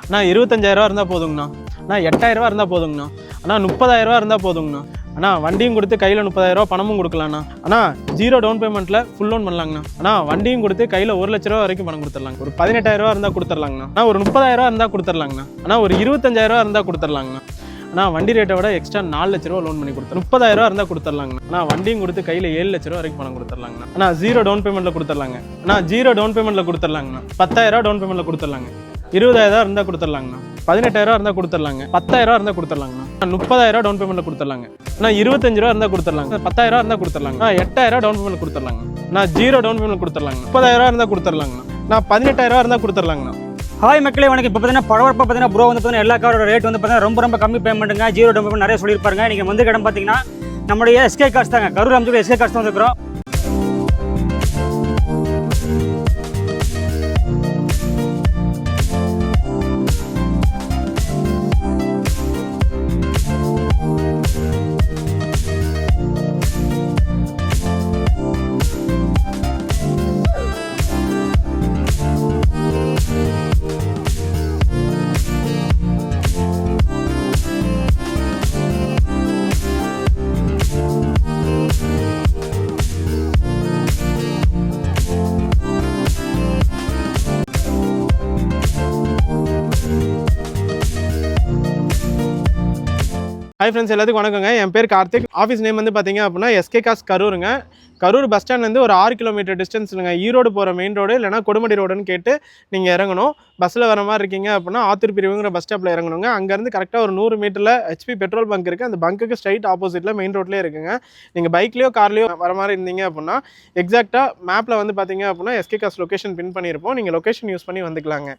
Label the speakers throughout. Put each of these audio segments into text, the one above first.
Speaker 1: அண்ணா 25,000 இருந்தால் போதுங்கண்ணா. அண்ணா 8,000 இருந்தால் போதுங்கண்ணா. அண்ணா 30,000 இருந்தால் போதுங்கண்ணா. அண்ணா வண்டியும் கொடுத்து கையில் 30,000 பணமும் கொடுக்கலாண்ணா. அண்ணா 0 டவுன் பேமெண்ட்டில் ஃபுல் லோன் பண்ணலாங்கண்ணா. அண்ணா வண்டியும் கொடுத்து கையில் 1,00,000 வரைக்கும் பணம் கொடுத்துடலாங்க. ஒரு 18,000 இருந்தால் கொடுத்துடலாங்கண்ணா. அண்ணா ஒரு 30,000 இருந்தால் கொடுத்துடலாங்கண்ணா. அண்ணா ஒரு 25,000 இருந்தால் கொடுத்துடலாங்கண்ணா. அண்ணா வண்டி ரேட்டை விட எக்ஸ்ட்ரா 4,00,000 லோன் பண்ணி கொடுத்துருவோம். 30,000 இருந்தால் கொடுத்துடலாங்கண்ணா. அண்ணா வண்டியும் கொடுத்து கையில் 7,00,000 வரைக்கும் பணம் கொடுத்துடலாங்கண்ணா. அண்ணா 0 டவுன் பேமெண்ட்டில் கொடுத்துடலாங்க. அண்ணா 0 டவுன் பேமெண்ட்டில் கொடுத்துடலாங்கண்ணா. 10,000 டவுன் பேமெண்ட்டில் கொடுத்துடலாங்க. 20,000 இருந்தால் கொடுத்துடலாங்கண்ணா. 18,000 இருந்தால் கொடுத்துடலாங்க. 10,000 இருந்தால் கொடுத்துடலாங்கண்ணா. 30,000 டவுன் பேமெண்ட்டில் கொடுத்துடலாங்க. அண்ணா 25,000 இருந்தால் கொடுத்துடலாங்க. 10,000 இருந்தால் கொடுத்துடலாங்க. 8,000 டவுன் பேமெண்ட் கொடுத்துடலாங்க. நான் 0 டவுன் பேமெண்ட் கொடுத்துடலாங்க. 30,000 இருந்தால் கொடுத்துடலாங்கண்ணா. நான் 18,000 இருந்தால் கொடுத்துடலாங்கண்ணா.
Speaker 2: ஹாய் மக்களே, வணக்கம். இப்போ பார்த்தீங்கன்னா பரபரப்பாக பார்த்தீங்கன்னா ப்ரோ வந்து பார்த்தீங்கன்னா எல்லா காரோட ரேட் வந்து பார்த்தீங்கன்னா ரொம்ப கம்மி பேமெண்ட்டுங்க. 0 டவுன் பேமெண்ட் நிறைய சொல்லியிருப்பாருங்க. நீங்கள் வந்து இடம் பார்த்தீங்கன்னா நம்மளுடைய எஸ்கே கார்ஸ் தாங்க. கரூர் அமைச்சர் எஸ்கே கார்ஸ் தான் வந்துருக்கிறோம்.
Speaker 1: ஹாய் ஃப்ரெண்ட்ஸ், எல்லாத்துக்கும் வணக்கங்க. என் பேர் கார்த்திக். ஆஃபீஸ் நேம் வந்து பார்த்தீங்க அப்படின்னா எஸ்கே கார்ஸ் கரூருங்க. கரூர் பஸ் ஸ்டாண்ட்லேருந்து ஒரு 6 கிலோமீட்டர் டிஸ்டன்ஸ்லுங்க. ஈரோடு போகிற மெயின் ரோடு இல்லைனா கொடுமடி ரோடுன்னு கேட்டு நீங்கள் இறங்கணும். பஸ்ஸில் வர மாதிரி இருக்கீங்க அப்படின்னா ஆத்தூர் பிரிவுங்கிற பஸ் ஸ்டாப்பில் இறங்கணுங்க. அங்கேருந்து கரெக்டாக ஒரு 100 மீட்டரில் ஹெச்பி பெட்ரோல் பங்க் இருக்குது. அந்த பங்க்குக்கு ஸ்ட்ரைட் ஆப்போசிட்டில் மெயின் ரோட்லேயே இருக்குங்க. நீங்கள் பைக்லேயோ கார்லேயோ வர மாதிரி இருந்தீங்க அப்படின்னா எக்ஸாக்டாக மேப்பில் வந்து பார்த்தீங்க அப்படின்னா எஸ்கே கார்ஸ் லொக்கேஷன் பின் பண்ணியிருப்போம். நீங்கள் லொக்கேஷன் யூஸ் பண்ணி வந்துக்கலாங்க.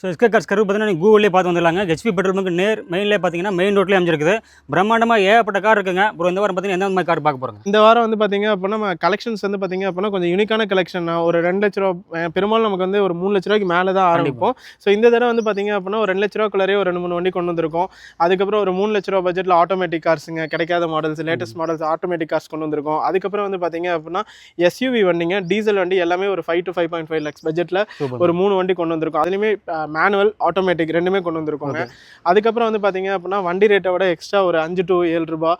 Speaker 2: ஸோ எஸ்கே கார்ஸ் கரூர் பார்த்தீங்கன்னா நீங்கள் கூகுள்லேயே பார்த்து வந்துடலாங்க. ஹெச்பி பெட்ரோல் பங்க் மெயின்லேயே பார்த்தீங்கன்னா மெயின் ரோட்லேயே அமைஞ்சிருக்குது. பிரம்மாண்டமாக ஏகப்பட்ட கார் இருக்குங்க. அப்புறம் இந்த வாரம் பார்த்தீங்கன்னா எந்த மாதிரி கார் பார்க்க போகிறோங்க?
Speaker 1: இந்த வாரம் வந்து பார்த்தீங்க அப்படின்னா நம்ம கலெக்ஷன்ஸ் வந்து பார்த்தீங்க அப்படின்னா கொஞ்சம் யூனிக்கான கலெக்ஷன். ஒரு 2,00,000 பெரும்பாலும் நமக்கு வந்து ஒரு 3,00,000 மேலே தான் ஆரம்பிப்போம். ஸோ இந்த தடவை வந்து பார்த்தீங்க அப்படின்னா ஒரு 2,00,000 ஒரு 2-3 வண்டி கொண்டு வந்திருக்கோம். அதுக்கப்புறம் ஒரு 3,00,000 பட்ஜெட்டில் ஆட்டோமேட்டிக் கார்ஸுங்க, கிடைக்காத models, latest models automatic cars கொண்டு வந்திருக்கோம். அதுக்கப்புறம் வந்து பார்த்தீங்க அப்படின்னா எஸ்யூவி வண்டிங்க, டீசல் வண்டி எல்லாமே ஒரு 5 to 5.5 lakhs பட்ஜெட்டில் ஒரு 3 வண்டி கொண்டு வந்திருக்கோம். அதுலேயுமே மேனுவல் ஆட்டோமேட்டிக் ரெண்டுமே கொண்டு வந்திருக்கோங்க. அதுக்கப்புறம் வந்து பார்த்தீங்க அப்படின்னா வண்டி ரேட்டை விட எக்ஸ்ட்ரா ஒரு 5 to 7 ரூபா,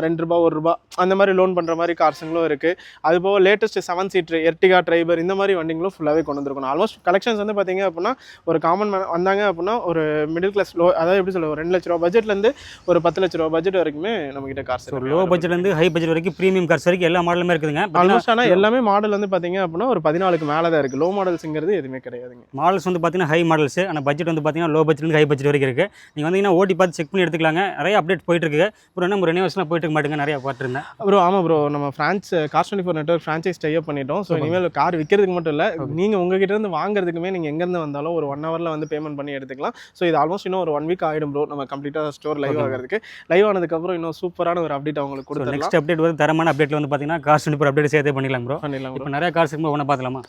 Speaker 1: 2 ரூபா, 1 ரூபா அந்த மாதிரி லோன் பண்ணுற மாதிரி கார்ஸுங்களும் இருக்குது. அது போக லேட்டஸ்ட் 7 சீட்ரு எர்டிகா, ட்ரைபர் இந்த மாதிரி வண்டிங்களும் ஃபுல்லாகவே கொண்டு வந்திருக்கோம். ஆல்மோஸ்ட் கலெக்ஷன்ஸ் வந்து பார்த்தீங்க அப்படின்னா ஒரு காமன் வந்தாங்க அப்படின்னா ஒரு மிடில் கிளாஸ் லோ, அதாவது எப்படி சொல்ல, ஒரு 2,00,000 பட்ஜெட்லேருந்து ஒரு 10,00,000 பட்ஜெட் வரைக்குமே நம்மகிட்ட கார்ஸ்.
Speaker 2: ஒரு லோ பட்ஜெட்லேருந்து ஹை பட்ஜெட் வரைக்கும் ப்ரீமியம் கார்ஸ் வரைக்கும் எல்லா மாடலுமே இருக்குதுங்க.
Speaker 1: ஆல்மோஸ்ட் ஆனால் எல்லாமே மாடல் வந்து பார்த்தீங்க அப்படின்னா ஒரு 14க்கு மேலே தான் இருக்குது. லோ மாடல்ஸுங்கிறது எதுவுமே கிடையாதுங்க.
Speaker 2: மாடல்ஸ் வந்து பார்த்தீங்கன்னா ஹை மாடல்ஸ், ஆனால் பட்ஜெட் வந்து பார்த்தீங்கன்னா லோ பட்ஜெட்லேருந்து ஹை பட்ஜெட் வரைக்கும் இருக்குது. நீங்கள் வந்தீங்கன்னா ஓட்டி பார்த்து செக் பண்ணி எடுத்துக்கலாங்க. நிறைய அப்டேட் போயிட்டு இருக்கு. அப்புறம் என்ன ஒரு ரெனியூவேஷன்லாம் போயிட்டு இருக்க மாட்டேங்க, நிறைய பார்த்துருந்தேன்
Speaker 1: ப்ரோ. ஆமாம் ப்ரோ, நம்ம கார்ஸ் 24 நெட்வொர்க் ஃப்ரான்ச்சைஸ் டைப் பண்ணிட்டோம். ஸோ இனிமேல் கார் விற்கிறதுக்கு மட்டும் இல்லை, நீங்கள் உங்ககிட்ட இருந்து வாங்குறதுக்குமே நீங்கள் எங்கேருந்து வந்தாலும் ஒரு 1 ஹவரில் வந்து பேமெண்ட் பண்ணி எடுத்துக்கலாம். ஸோ இது ஆல்மோஸ்ட் இன்னும் ஒரு 1 வீக் ஆகிடும் ப்ரோ நம்ம கம்ப்ளீட்டாக ஸ்டோர் லைவ் ஆகிறதுக்கு. லைவ் ஆனதுக்கப்புறம் இன்னும் சூப்பரான ஒரு அப்டேட் அவங்களுக்கு கொடுத்துருவோம். நெக்ஸ்ட்
Speaker 2: அப்டேட் வந்து தரமான அப்டேட்டில் வந்து பார்த்தீங்கன்னா கார்ஸ் 24 அப்டேட் சேர்த்தே பண்ணிக்கலாம் ப்ரோ. இப்போ நிறைய கார்ஸ் இருக்கும்போது ஒன்று பார்த்துலாமா?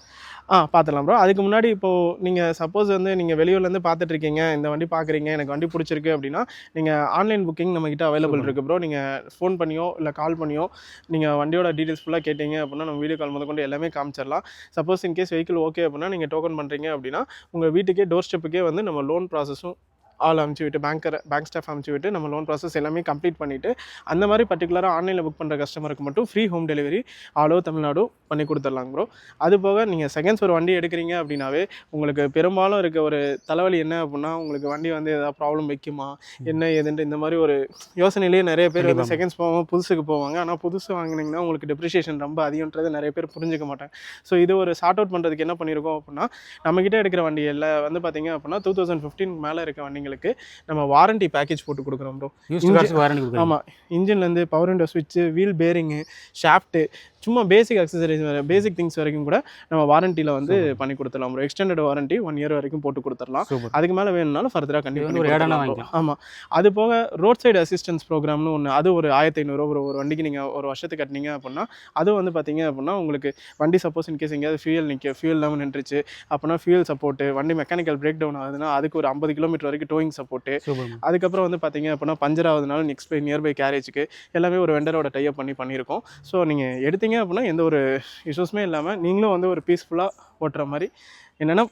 Speaker 1: பார்த்துலாம் ப்ரோ. அதுக்கு முன்னாடி இப்போது நீங்கள் சப்போஸ் வந்து நீங்கள் வெளியூர்லேருந்து பார்த்துட்ருக்கீங்க, இந்த வண்டி பார்க்குறீங்க, எனக்கு வண்டி பிடிச்சிருக்கு அப்படின்னா நீங்கள் ஆன்லைன் புக்கிங் நம்மகிட்ட அவைலபிள் இருக்குது ப்ரோ. நீங்கள் ஃபோன் பண்ணியோ இல்லை கால் பண்ணியோ நீங்கள் வண்டியோட டீட்டெயில்ஸ் ஃபுல்லாக கேட்டீங்க அப்படின்னா நம்ம வீடியோ கால் முதற்கொண்டு எல்லாமே காமிச்சிடலாம். சப்போஸ் இன்கேஸ் வெஹிக்கிள் ஓகே அப்படின்னா நீங்கள் டோக்கன் பண்ணுறீங்க அப்படின்னா உங்கள் வீட்டுக்கே டோர் ஸ்டெப்புக்கே வந்து நம்ம லோன் ப்ராசஸும் ஆள் அமுச்சு விட்டு பேங்க் ஸ்டாஃப் அமுச்சு விட்டு நம்ம லோன் ப்ராசஸ் எல்லாமே கம்ப்ளீட் பண்ணிவிட்டு அந்த மாதிரி பர்டிகுலராக ஆன்லைனில் புக் பண்ணுற கஸ்டமருக்கு மட்டும் free home delivery all over Tamil Nadu பண்ணி கொடுத்துடலாங்க ப்ரோ. அது போக நீங்கள் செகண்ட்ஸ் ஒரு வண்டி எடுக்கிறீங்க அப்படின்னாவே உங்களுக்கு பெரும்பாலும் இருக்க ஒரு தலைவலி என்ன அப்படின்னா உங்களுக்கு வண்டி வந்து ஏதாவது ப்ராப்ளம் வைக்குமா என்ன ஏதுன்ட்டு இந்த மாதிரி ஒரு யோசனையிலேயே நிறைய பேர் வந்து செகண்ட்ஸ் போவாங்க, புதுசுக்கு போவாங்க. ஆனால் புதுசு வாங்கினீங்கன்னா உங்களுக்கு டெப்ரிஷியேஷன் ரொம்ப அதிகன்றது நிறைய பேர் புரிஞ்சுக்க மாட்டாங்க. ஸோ இது ஒரு சார்ட் அவுட் பண்ணுறதுக்கு என்ன பண்ணியிருக்கோம் அப்படின்னா நம்மகிட்ட எடுக்கிற வண்டியில் வந்து பார்த்தீங்க அப்படின்னா 2015 மேலே இருக்க வண்டிங்க நம்ம வாரண்டி பேக்கேஜ் போட்டு கொடுக்குறோம் ப்ரோ. ஆமாம், இன்ஜின்லேருந்து பவர் விண்டோ ஸ்விட்ச், வீல் பேரிங்கு, ஷாஃப்ட்டு, சும்மா பேசிக் அக்சசரிஸ் பேசிக் திங்ஸ் வரைக்கும் கூட நம்ம வாரண்டியில் வந்து பண்ணி கொடுத்துடலாம் ப்ரோ. எக்ஸ்டெண்டட் வாரண்டி 1 இயர் வரைக்கும் போட்டு கொடுத்துடலாம். அதுக்கு மேலே வேணும்னாலும் ஃபர்தராக கண்டிப்பாக. ஆமாம், அது போக ரோட் சைடு அசிஸ்டன்ஸ் ப்ரோக்ராம்னு ஒன்று, அது ஒரு 1,500 ஒரு வண்டிக்கு நீங்கள் ஒரு வருஷத்துக்கு கட்டினீங்க அப்படின்னா அது வந்து பார்த்தீங்க அப்படின்னா உங்களுக்கு வண்டி சப்போஸ் இன்கேஸ் எங்கேயாவது ஃபியூல் இல்லாமல் நின்றுச்சு அப்படின்னா ஃபியூல் சப்போர்ட்டு, வண்டி மெக்கானிக்கல் பிரேக் டவுன் ஆகுதுன்னா அதுக்கு ஒரு 50 கிலோமீட்டர் வரைக்கும் டோயிங் சப்போர்ட்டு. அதுக்கப்புறம் வந்து பார்த்தீங்க அப்படின்னா பஞ்சர் ஆகுதுனால நெக்ஸ்ட் நியர்பை கேரேஜுக்கு எல்லாமே ஒரு வெண்டரோட டைப் பண்ணியிருக்கோம். ஸோ நீங்கள் எடுத்தீங்க அப்படின்னா எந்த ஒரு இஷ்யூஸுமே இல்லாமல் நீங்களும் வந்து ஒரு பீஸ்ஃபுல்லாக ஓட்டுற மாதிரி என்னென்ன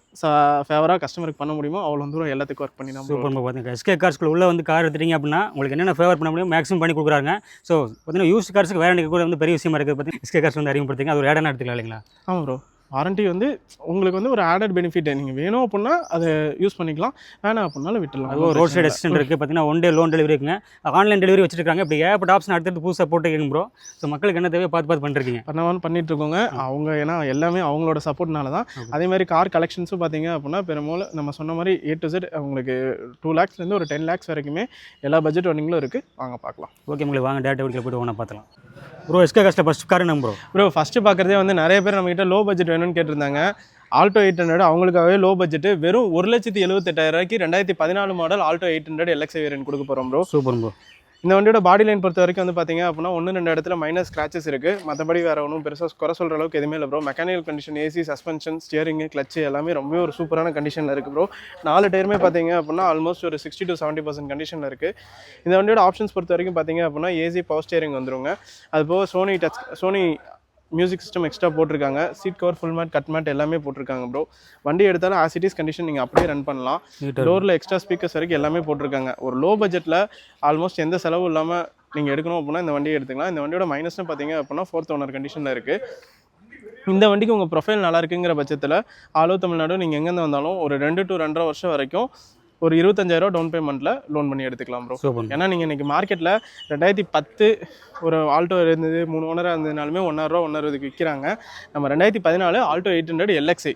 Speaker 1: ஃபேவராக கஸ்டமருக்கு பண்ண முடியுமோ அவ்வளோ தூரம் எல்லாத்துக்கும் ஒர்க் பண்ணி தான்
Speaker 2: சூப்பர் பார்த்தீங்கன்னா எஸ்கே கார்ஸ்க்குள்ள உள்ள வந்து கார் எடுத்துட்டீங்க அப்படின்னா உங்களுக்கு என்னென்ன ஃபேவர் பண்ண முடியும் மேக்ஸிமம் பண்ணி கொடுக்குறாங்க. ஸோ பார்த்தீங்கன்னா யூஸ் கார்ஸுக்கு வேறு கூட வந்து பெரிய விஷயமா இருக்குது. பார்த்தீங்கன்னா எஸ்கே கார்ஸ் வந்து அறிமுகப்படுத்திங்க, அது ஒரு ஏடான எடுத்துக்கலாம் இல்லைங்களா?
Speaker 1: ஆமாம் ப்ரோ. வாரண்ட்டி வந்து உங்களுக்கு வந்து ஒரு ஆடட் பெனிஃபிட். நீங்கள் வேணும் அப்படின்னா அதை யூஸ் பண்ணிக்கலாம், வேணாம் அப்படின்னாலும் விட்டுடலாம்.
Speaker 2: அதுவும் ரோட் சைடு அசிஸ்டன்ட் இருக்குது. பார்த்தீங்கன்னா 1 day லோன் டெலிவரி இருக்குங்க, ஆன்லைன் டெலிவரி வச்சிருக்காங்க. இப்படி ஏகப்பட்ட ஆப்ஷன் அடுத்தடுத்து புதுசாக போட்டுருக்கீங்க ப்ரோ. ஸோ மக்களுக்கு என்ன தேவையோ பார்த்து பண்ணிருக்கீங்க.
Speaker 1: பண்ணிட்டு இருக்கோங்க அவங்க. ஏன்னா எல்லாமே அவங்களோட சப்போர்ட்னால தான். அதே மாதிரி கார் கலெக்ஷன்ஸும் பார்த்தீங்க அப்படின்னா பெரும்பாலும் நம்ம சொன்ன மாதிரி A to Z உங்களுக்கு 2 lakhsலேருந்து ஒரு 10 lakhs வரைக்குமே எல்லா பட்ஜெட் ரன்னிங்களும் இருக்குது. வாங்க பார்க்கலாம்.
Speaker 2: ஓகே, உங்களுக்கு வாங்க டேட்டா வீட்டில் போய்ட்டு ஒன்றா பார்த்துலாம். ப்ரோ எஸ்கே கார்ஸில் ஃபஸ்ட் கார் என்ன ப்ரோ?
Speaker 1: ஃபஸ்ட்டு பார்க்குறதே வந்து நிறைய பேர் நம்மகிட்ட லோ பட்ஜெட் வேணும்னு கேட்டிருந்தாங்க. ஆல்டோ 800 அவங்களுக்காகவே லோ பட்ஜெட் வெறும் 1,78,000 2014 மாடல் ஆல்டோ 800 LXi வேரியன்ட் கொடுக்க போகிறோம் ப்ரோ.
Speaker 2: Super bro.
Speaker 1: இந்த வண்டியோட பாடி லைன் பொறுத்த வரைக்கும் வந்து பார்த்தீங்க அப்படின்னா 1-2 இடத்துல மைனர் ஸ்க்ராச்சஸ் இருக்குது. மற்றபடி வேறு ஒன்றும் பெருசாக குறை சொல்கிற அளவுக்கு எதுவுமே இல்லை bro. Mechanical condition, AC, suspension, steering, clutch எல்லாமே ரொம்ப ஒரு சூப்பரான கண்டிஷனில் இருக்குது ப்ரோ. 4 டயருமே பார்த்தீங்க அப்படின்னா ஆல்மோஸ்ட் ஒரு 60 to 70% கண்டிஷனில் இருக்குது. இந்த வண்டியோட ஆப்ஷன்ஸ் பொறுத்த வரைக்கும் பார்த்தீங்க அப்படின்னா ஏசி பவர் ஸ்டியரிங் வந்துருங்க. அது போக சோனி மியூசிக் சிஸ்டம் எக்ஸ்ட்ரா போட்டிருக்காங்க. Seat cover, full mat, cut mat எல்லாமே போட்டிருக்காங்க ப்ரோ. வண்டி எடுத்தாலும் ஆசிட்டிஸ் கண்டிஷன் நீங்கள் அப்படியே ரன் பண்ணலாம். டோரில் எக்ஸ்ட்ரா ஸ்பீக்கர்ஸ் வரைக்கும் எல்லாமே போட்டிருக்காங்க. ஒரு லோ பட்ஜெட்டில் ஆல்மோஸ்ட் எந்த செலவும் இல்லாமல் நீங்கள் எடுக்கணும் அப்படின்னா இந்த வண்டியை எடுத்துக்கலாம். இந்த வண்டியோட மைனஸ்னு பார்த்தீங்க அப்படின்னா 4th ஓனர் கண்டிஷனில் இருக்குது. இந்த வண்டிக்கு உங்கள் ப்ரொஃபைல் நல்லா இருக்குங்கிற பட்சத்தில் ஆல் ஓவர் தமிழ்நாடு நீங்கள் எங்கேருந்து வந்தாலும் ஒரு 2 to 2.5 வருஷம் வரைக்கும் ஒரு 25,000 டவுன் பேமெண்ட்டில் லோன் பண்ணி எடுத்துக்கலாம் ப்ரோ. ஏன்னா நீங்கள் இன்றைக்கி மார்க்கெட்டில் 2010 ஒரு ஆல்டோ இருந்தது 3 ஓனராக இருந்ததுனாலுமே ₹1,60,000 விற்கிறாங்க. நம்ம 2014 ஆல்டோ 800 LXi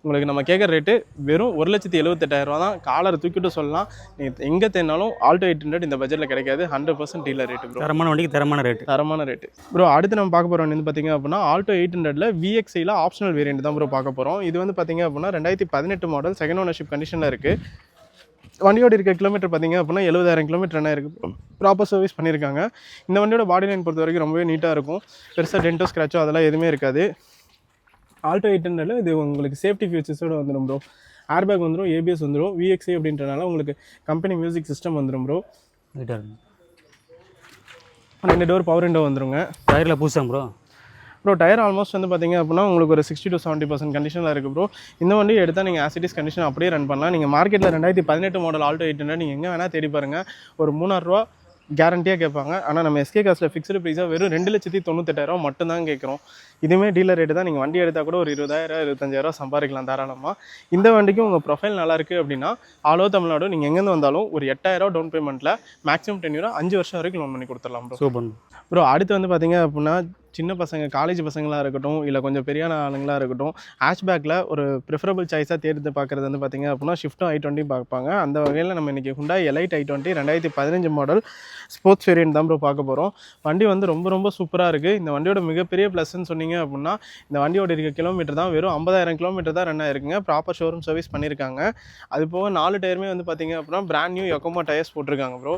Speaker 1: உங்களுக்கு நம்ம கேட்குற ரேட்டு வெறும் 1,78,000 தான். காலரை தூக்கிட்டு சொல்லலாம். நீங்கள் எங்கே தேடினாலும் ஆல்டோ 800 இந்த பட்ஜெட்டில் கிடைக்காது. 100% டீலர் ரேட்டு ப்ரோ.
Speaker 2: தரமான வண்டிக்கு தரமான ரேட்டு
Speaker 1: ப்ரோ. அடுத்து நம்ம பார்க்க போகிற வந்து பார்த்தீங்க அப்படின்னா ஆல்டோ 800 VXiயில் ஆப்ஷனல் வேரியன்ட் தான் ப்ரோ பார்க்க போகிறோம். இது வந்து பார்த்தீங்க அப்படின்னா 2018 மாடல், செகண்ட் ஓனர்ஷிப் கண்டிஷனில் இருக்குது. வண்டியோட இருக்க கிலோமீட்டர் பார்த்தீங்க அப்படின்னா 70,000 கிலோமீட்டர் என்ன இருக்குது. ப்ராப்பர் சர்வீஸ் பண்ணியிருக்காங்க. இந்த வண்டியோட பாடி லைன் பொறுத்த வரைக்கும் ரொம்பவே நீட்டாக இருக்கும். பெருசாக டென்ட்டோ ஸ்க்ராச்சோ அதெல்லாம் எதுவுமே இருக்காது. ஆல்டோ 800 இது உங்களுக்கு சேஃப்டி ஃபீச்சர்ஸோடு வந்துடும் ப்ரோ. ஏர் பேக் வந்துடும், ABS வந்துடும். VXi அப்படின்றனால உங்களுக்கு கம்பெனி மியூசிக் சிஸ்டம் வந்துடும் ப்ரோ. 2 டோர் பவர் விண்டோ வந்துருங்க.
Speaker 2: டயரில் பூசாங்க
Speaker 1: ப்ரோ. டயர் ஆல்மோஸ்ட் வந்து பார்த்தீங்க அப்படின்னா உங்களுக்கு ஒரு 60 to 70% கண்டிஷனில் இருக்குது ப்ரோ. இந்த வண்டி எடுத்தால் நீங்கள் ஆசிட்டிஸ் கண்டிஷன் அப்படியே ரன் பண்ணலாம். நீங்கள் மார்க்கெட்டில் 2018 மாடல் ஆல்டோ 800 நீங்கள் எங்கே வேணால் தேடி பாருங்கள், ஒரு ₹3,000 கேரண்டியாக கேட்பாங்க. ஆனால் நம்ம எஸ்கே காசில் ஃபிக்ஸ்டு ப்ரைஸாக வெறும் 2,98,000 மட்டும்தான் கேட்குறோம். இதுவுமே டீலர் ரேட்டு தான். நீங்கள் வண்டி எடுத்தால் கூட ஒரு 20,000 25,000 சம்பாதிக்கலாம் தாராளமாக. இந்த வண்டிக்கும் உங்கள் ப்ரொஃபைல் நல்லா இருக்குது அப்படின்னா ஆல் ஓவர் தமிழ்நாடு நீங்கள் எங்கேருந்து வந்தாலும் ஒரு 8,000 டவுன் பேமெண்ட்டில் மேக்ஸிமம் 10 year 5 வருஷம் வரைக்கும் லோன் பண்ணி கொடுத்துடலாம் ப்ரோ.
Speaker 2: Super
Speaker 1: bro. அடுத்து வந்து பார்த்தீங்க அப்படின்னா சின்ன பசங்க, காலேஜ் பசங்களாக இருக்கட்டும், இல்லை கொஞ்சம் பெரியான ஆளுங்களாக இருக்கட்டும், ஹேஷ்பேக்கில் ஒரு ப்ரிஃபரபிள் சாய்ஸாக தேர்ந்து பார்க்குறது வந்து பார்த்திங்க அப்படின்னா ஷிஃப்ட்டும் i20 பார்ப்பாங்க. அந்த வகையில் நம்ம இன்றைக்கி Hyundai Elite i20 2015 model sports variant தான் ப்ரோ பார்க்க போகிறோம். வண்டி வந்து ரொம்ப சூப்பராக இருக்குது. இந்த வண்டியோட மிகப்பெரிய ப்ளஸ்ன்னு சொன்னீங்க அப்படின்னா இந்த வண்டியோட இருக்க கிலோமீட்டர் தான் வெறும் 50,000 கிலோமீட்டர் தான் ரன் ஆயிருக்குங்க. ப்ராப்பர் ஷோரூம் சர்வீஸ் பண்ணியிருக்காங்க. அது போக 4 டயருமே வந்து பார்த்திங்க அப்படின்னா பிராண்ட் நியூ யொக்கோமா டயர்ஸ் போட்டிருக்காங்க ப்ரோ.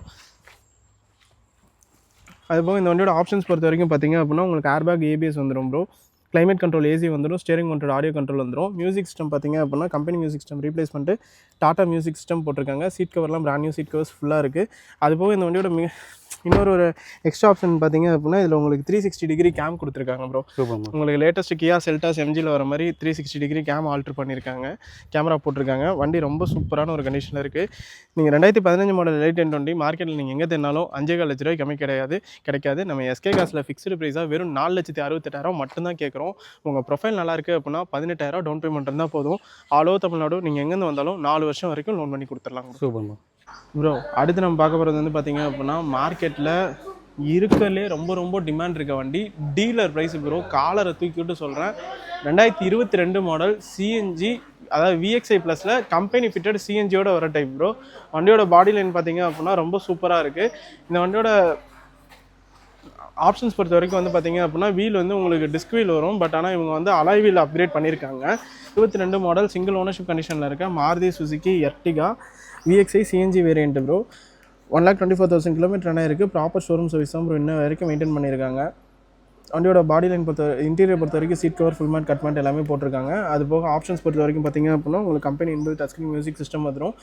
Speaker 1: அதுபோக இந்த வண்டியோட ஆப்ஷன்ஸ் பொறுத்த வரைக்கும் பார்த்தீங்க அப்படின்னா உங்களுக்கு ஏர் பேக், ABS வந்துடும் ப்ரோ. கிளைமேட் கண்ட்ரோல் AC வந்துடும். ஸ்டியரிங் மவுண்டட் ஆடியோ கண்ட்ரோல் வந்துடும். மியூசிக் சிஸ்டம் பார்த்தீங்க அப்படின்னா கம்பெனி மியூசிக் சிஸ்டம் ரீப்ளேஸ் பண்ணிட்டு டாடா மியூசிக் சிஸ்டம் போட்டிருக்காங்க. சீட் கவர்லாம் பிராண்ட் நியூ சீட் கவர்ஸ் ஃபுல்லாக இருக்குது. அதுபோக இந்த வண்டியோட இன்னொரு எக்ஸ்ட்ரா ஆப்ஷன் பார்த்தீங்க அப்படின்னா இதில் உங்களுக்கு 360 டிகிரி கேம் கொடுத்துருக்காங்க ப்ரோ. உங்களுக்கு லேட்டஸ்ட் கியா செல்டாஸ் MGயில் வர மாதிரி 360 டிகிரி கேம் ஆல்ட்ரு பண்ணியிருக்காங்க. கேமரா போட்டிருக்காங்க. வண்டி ரொம்ப சூப்பரான ஒரு கண்டிஷனில் இருக்குது. நீங்கள் 2015 மாடல் Elite 1020 மார்க்கெட்டில் நீங்கள் எங்கே தேடினாலும் 5,4 லட்ச ரூபாய் கம்மி கிடைக்காது. நம்ம எஸ்கே காசில் ஃபிக்ஸ்டு ப்ரைஸாக வெறும் 4,68,000 மட்டும்தான் கேட்குறோம். உங்கள் ப்ரொஃபைல் நல்லா இருக்குது அப்படின்னா 18,000 டவுன் பேமெண்ட் இருந்தால் போதும். ஆல் ஓவர் தமிழ்நாடு நீங்கள் எங்கேருந்து வந்தாலும் 4 வருஷம் வரைக்கும் லோன் பண்ணி கொடுத்துடலாம்.
Speaker 2: Super
Speaker 1: bro. அடுத்து நம்ம பார்க்க போகிறது வந்து பார்த்தீங்க அப்படின்னா மார்க்கெட்டில் இருக்கிறதுலே ரொம்ப டிமாண்ட் இருக்க வண்டி டீலர் ப்ரைஸ் ப்ரோ. காலரை தூக்கிவிட்டு சொல்கிறேன். 2022 மாடல் CNG, அதாவது VXi ப்ளஸில் கம்பெனி ஃபிட்டட் CNGயோட வர டைப் ப்ரோ. வண்டியோட பாடி லைன் பார்த்தீங்க அப்படின்னா ரொம்ப சூப்பராக இருக்குது. இந்த வண்டியோட ஆப்ஷன்ஸ் பொறுத்த வரைக்கும் வந்து பார்த்தீங்க அப்படின்னா வீல் வந்து உங்களுக்கு டிஸ்க் வீல் வரும். பட் ஆனால் இவங்க வந்து அலாய் வீல் அப்கிரேட் பண்ணியிருக்காங்க. 22 மாடல் சிங்கிள் ஓனர்ஷிப் கண்டிஷனில் இருக்க Maruti Suzuki Ertiga VXi CNG variant bro. 1,24,000 kilometre என்ன இருக்குது. ப்ராப்பர் ஷோரூம் சர்வீஸ் தான் ப்ரோ இன்னும் வரைக்கும் மெயின்டைன் பண்ணியிருக்காங்க. வண்டியோட பாடி லைன் இன்டீரியர் பொறுத்த வரைக்கும் seat cover full mat cut mat எல்லாமே போட்டிருக்காங்க. அது போக ஆப்ஷன்ஸ் பொறுத்த வரைக்கும் பார்த்தீங்க அப்படின்னா உங்களுக்கு company inbuilt touch screen music system வந்துடும்,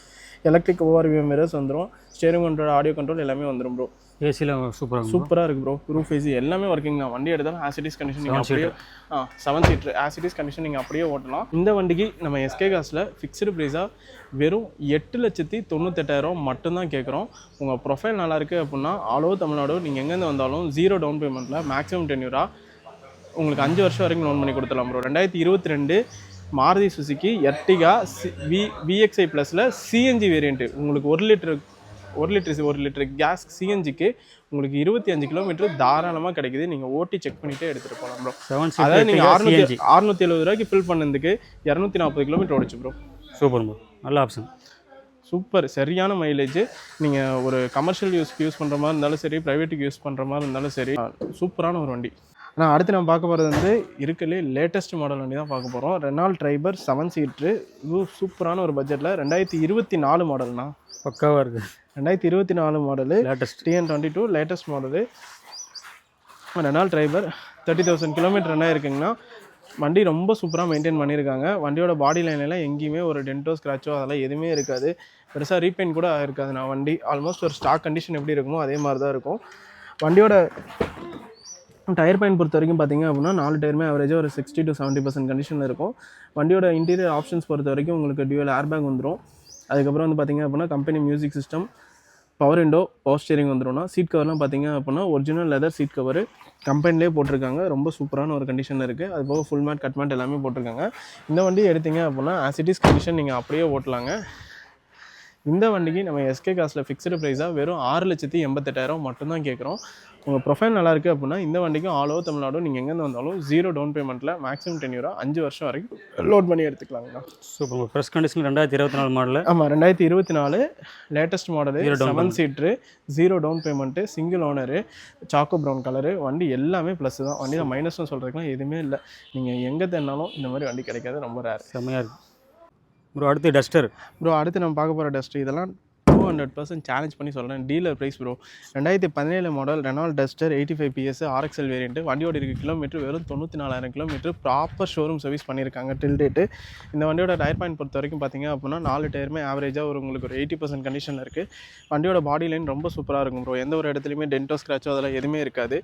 Speaker 1: எலக்ட்ரிக் ஓஆர்விஎம் மிரர்ஸ் வந்துடும், ஸ்டேரிங் கண்ட்ரோல் ஆடியோ கண்ட்ரோல் எல்லாமே வந்துடும் ப்ரோ.
Speaker 2: ஏசியில்
Speaker 1: சூப்பராக இருக்குது ப்ரோ. ரூஃப் ஏசி எல்லாமே ஒர்க்கிங் தான். வண்டி எடுத்தாலும் ஆசிடிஸ் கண்டிஷன் நீங்கள் அப்படியே 7 சீட்டர் ஆசிடிஸ் கண்டிஷன் நீங்கள் அப்படியே ஓட்டலாம். இந்த வண்டிக்கு நம்ம எஸ்கே காசில் ஃபிக்ஸ்டு ப்ரைஸாக வெறும் 8,98,000 மட்டும்தான் கேட்குறோம். உங்கள் ப்ரொஃபைல் நல்லா இருக்குது அப்படின்னா ஆல் ஓவர் தமிழ்நாடு நீங்கள் எங்கேருந்து வந்தாலும் 0 டவுன் பேமெண்ட்டில் மேக்ஸிமம் டென்யூராக உங்களுக்கு 5 வருஷம் வரைக்கும் லோன் பண்ணி கொடுத்துலாம் bro. 2022 Maruti Suzuki Ertiga VXI ப்ளஸில் சிஎன்ஜி வேரியண்ட்டு உங்களுக்கு 1 லிட்டர் கேஸ் சிஎன்ஜிக்கு உங்களுக்கு 25 கிலோமீட்டர் தாராளமாக கிடைக்குது. நீங்கள் ஓட்டி செக் பண்ணிகிட்டே எடுத்துகிட்டு போகலாம் ப்ரோ. அதாவது நீங்கள் 670 ரூபாய்க்கு ஃபில் பண்ணதுக்கு 240 கிலோமீட்டர் ஓடிச்சு ப்ரோ.
Speaker 2: சூப்பர் ப்ரோ, நல்ல ஆப்ஷன்.
Speaker 1: சூப்பர், சரியான மைலேஜ். நீங்கள் ஒரு கமர்ஷியல் யூஸ் பண்ணுற மாதிரி இருந்தாலும் சரி, ப்ரைவேட்டுக்கு யூஸ் பண்ணுற மாதிரி இருந்தாலும் சரி, சூப்பரான ஒரு வண்டி. ஆனால் அடுத்து நம்ம பார்க்க போகிறது வந்து இருக்கிறதுலே லேட்டஸ்ட் மாடல் வண்டி தான் பார்க்க போகிறோம். Renault Triber 7 seater. இது சூப்பரான ஒரு பட்ஜெட்டில் 2024 மாடல்னா
Speaker 2: பக்காவாக இருக்குது.
Speaker 1: 2024 model
Speaker 2: latest
Speaker 1: TN22 latest model. Renault Triber 30,000 kilometre என்ன இருக்குங்கன்னா வண்டி ரொம்ப சூப்பராக மெயின்டைன் பண்ணியிருக்காங்க. வண்டியோட பாடி லைனெல்லாம் எங்கேயுமே ஒரு டென்ட்டோ ஸ்க்ராச்சோ அதெல்லாம் எதுவுமே இருக்காது. பெருசாக ரீபெயிண்ட் கூட இருக்காது. நான் வண்டி ஆல்மோஸ்ட் ஒரு ஸ்டாக் கண்டிஷன் எப்படி இருக்குமோ அதே மாதிரி தான் இருக்கும். வண்டியோட டயர் பாயிண்ட் பொறுத்த வரைக்கும் பார்த்தீங்க அப்படின்னா 4 டயருமே ஆவரேஜாக ஒரு 60 to 70% கண்டிஷனில் இருக்கும். வண்டியோட இன்டீரியர் ஆப்ஷன்ஸ் பொறுத்த வரைக்கும் உங்களுக்கு டியூவல் ஏர்பேக் வந்துடும். அதுக்கப்புறம் வந்து பார்த்தீங்க அப்படின்னா company music system, power window, power steering வந்துடும்னா. சீட் கவர்லாம் பார்த்தீங்க அப்படின்னா ஒரிஜினல் லெதர் சீட் கவர் கம்பெனிலே போட்டிருக்காங்க. ரொம்ப சூப்பரான ஒரு கண்டிஷனில் இருக்குது. அது போக ஃபுல் மேட் கட் மேட் எல்லாமே போட்டிருக்காங்க. இந்த வண்டி எடுத்தீங்க அப்படின்னா ஆசிட்டிஸ் கண்டிஷன் நீங்கள் அப்படியே ஓட்டலாங்க. இந்த வண்டிக்கு நம்ம எஸ்கே காசில் ஃபிக்ஸ்டு ப்ரைஸாக வெறும் 6,88,000 மட்டும்தான் கேட்குறோம். உங்கள் ப்ரொஃபைல் நல்லா இருக்குது அப்படின்னா இந்த வண்டிக்கும் ஆல் ஓவர் தமிழ்நாடு நீங்கள் எங்கேருந்து வந்தாலும் 0 டவுன் பேமெண்ட்டில் மேக்ஸிமம் டென்யூரா 5 வருஷம் வரைக்கும் லோட் பண்ணி எடுத்துக்கலாங்கண்ணா.
Speaker 2: சூப்பர். Fresh condition 2024 model.
Speaker 1: ஆமாம், 2024 latest model, 7 seater, 0 down payment, single owner, choco brown colour. வண்டி எல்லாமே ப்ளஸ் தான். வண்டி தான் மைனஸ்னு சொல்கிறதுக்குலாம் எதுவுமே இல்லை. நீங்கள் எங்கே தேடினாலும் இந்த மாதிரி வண்டி கிடைக்காது. ரொம்ப ரேர்.
Speaker 2: செம்மையாக இருக்குது ப்ரோ. அடுத்து டஸ்டர்
Speaker 1: ப்ரோ. அடுத்து நம்ம பார்க்க போகிற டஸ்டர் இதெல்லாம் 200% சேலஞ்ச் பண்ணி சொல்கிறேன். Dealer price bro. 2017 model Renault Duster 85 PS RXL variant. வண்டியோட இருக்க கிலோமீட்டர் வெறும் 94,000 கிலோமீட்டர். ப்ராப்பர் ஷோரூம் சர்வீஸ் பண்ணியிருக்காங்க டில் டேட்டு. இந்த வண்டியோட டயர் பாயிண்ட் பொறுத்த வரைக்கும் பார்த்தீங்க அப்படின்னா 4 டயருமே ஆவரேஜாக உங்களுக்கு ஒரு 80% கண்டிஷனில் இருக்குது. வண்டியோட பாடி லைன் ரொம்ப சூப்பராக இருக்கும் ப்ரோ. எந்த ஒரு இடத்துலையுமே டென்ட்டோ ஸ்க்ராச்சோ அதெல்லாம் எதுவுமே இருக்காது.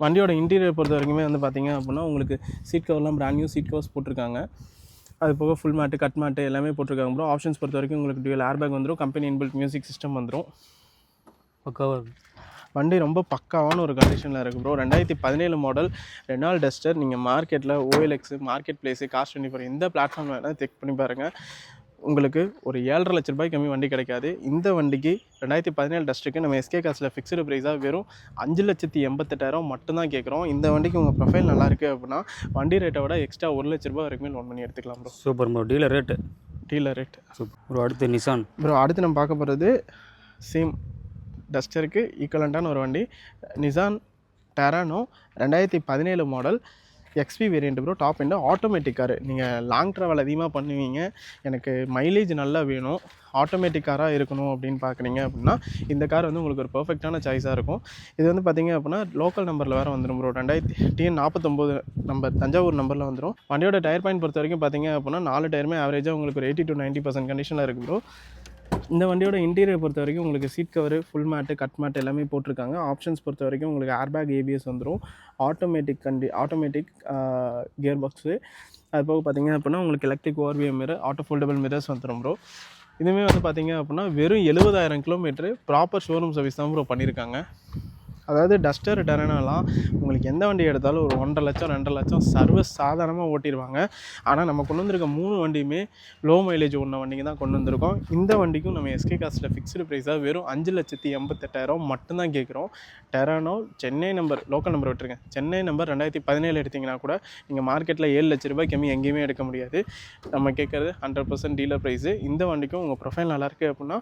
Speaker 1: வண்டியோட இன்டீரியர் பொறுத்த வரைக்குமே வந்து பார்த்தீங்க அப்படின்னா உங்களுக்கு சீட் கவர்லாம் பிராண்ட் நியூ சீட் கவர்ஸ் போட்டிருக்காங்க. அது போக ஃபுல் மேட்டு கட் மேட்டு எல்லாமே போட்டிருக்காங்க ப்ரோ. ஆப்ஷன்ஸ் பொறுத்த வரைக்கும் உங்களுக்கு டியூவல் ஏர்பேக் வந்துடும், கம்பெனி இன்பில்ட் மியூசிக் சிஸ்டம் வந்துடும்.
Speaker 2: பக்காவாக
Speaker 1: வண்டி ரொம்ப பக்காவான ஒரு கண்டிஷனில் இருக்குது ப்ரோ. 2017 model Renault duster. நீங்கள் மார்க்கெட்டில் OLX, மார்க்கெட் பிளேஸு, Cars24 எந்த பிளாட்ஃபார்மில் வேணால் செக் பண்ணி பாருங்கள். உங்களுக்கு ஒரு 7.5 லட்ச ரூபாய் கம்மி வண்டி கிடைக்காது. இந்த வண்டிக்கு 2017 டஸ்ட்டுக்கு நம்ம எஸ்கே காசில் ஃபிக்ஸ்டு ப்ரைஸாக வெறும் 5,88,000 மட்டும்தான் கேட்குறோம். இந்த வண்டிக்கு உங்கள் ப்ரொஃபைல் நல்லா இருக்குது அப்படின்னா வண்டி ரேட்டை விட எக்ஸ்ட்ரா 1 லட்ச ரூபாய் வரைக்குமே லோன் பண்ணி எடுத்துக்கலாம் bro.
Speaker 2: Super bro. Dealer rate
Speaker 1: super
Speaker 2: bro. அடுத்து நிசான்
Speaker 1: ப்ரோ. அடுத்து நம்ம பார்க்க போகிறது சேம் டஸ்டருக்கு ஈக்குவலண்ட்டான ஒரு வண்டி, Nissan Terrano 2017 model XP variant bro. Top end automatic car. நீங்கள் லாங் ட்ராவல் அதிகமாக பண்ணுவீங்க, எனக்கு மைலேஜ் நல்லா வேணும், ஆட்டோமேட்டிக் காராக இருக்கணும் அப்படின்னு பார்க்குறீங்க அப்படின்னா இந்த கார் வந்து உங்களுக்கு ஒரு பர்ஃபெக்டான சாய்ஸாக இருக்கும். இது வந்து பார்த்தீங்க அப்படின்னா லோக்கல் நம்பரில் வேறு வந்துடும் ப்ரோ. 2049 நம்பர் தஞ்சாவூர் நம்பரில் வந்துடும். வண்டியோட டயர் பாயிண்ட் பொறுத்த வரைக்கும் பார்த்தீங்க அப்படின்னா 4 டயருமே ஆவரேஜாக உங்களுக்கு ஒரு 80 to 90% கண்டிஷனில் இருக்குது ப்ரோ. இந்த வண்டியோட இன்டீரியர் பொறுத்த வரைக்கும் உங்களுக்கு seat cover, full mat, cut mat எல்லாமே போட்டிருக்காங்க. ஆப்ஷன்ஸ் பொறுத்த வரைக்கும் உங்களுக்கு ஏர்பேக், ABS வந்துடும், ஆட்டோமேட்டிக் கியர் பாக்ஸு. அது போக பார்த்தீங்க அப்படின்னா உங்களுக்கு electric ORVM mirror, auto foldable mirrors வந்துடும் ப்ரோ. இதுவுமே வந்து பார்த்தீங்க அப்படின்னா வெறும் 70,000 கிலோமீட்டரு ப்ராப்பர் ஷோரூம் சர்வீஸ் தான் ப்ரோ பண்ணியிருக்காங்க. அதாவது டஸ்டர் டெரானோலாம் உங்களுக்கு எந்த வண்டி எடுத்தாலும் ஒரு 1.5 லட்சம் 2.5 லட்சம் சர்வீஸ் சாதாரணமாக ஓட்டிடுவாங்க. ஆனால் நம்ம கொண்டு வந்திருக்க 3 வண்டியுமே லோ மைலேஜ் ஒன்று வண்டிங்க தான் கொண்டு வந்திருக்கோம். இந்த வண்டிக்கும் நம்ம எஸ்கே காசில் ஃபிக்ஸ்டு ப்ரைஸாக வெறும் 5,88,000 மட்டும்தான் கேட்குறோம். Terrano Chennai number, local number விட்டுருங்க, சென்னை நம்பர் 2017 எடுத்திங்கன்னா கூட நீங்கள் மார்க்கெட்டில் 7 லட்ச ரூபாய் கம்மி எங்கேயுமே எடுக்க முடியாது. நம்ம கேட்குறது 100% டீலர் ப்ரைஸு. இந்த வண்டிக்கும் உங்கள் ப்ரொஃபைல் நல்லா இருக்குது அப்படின்னா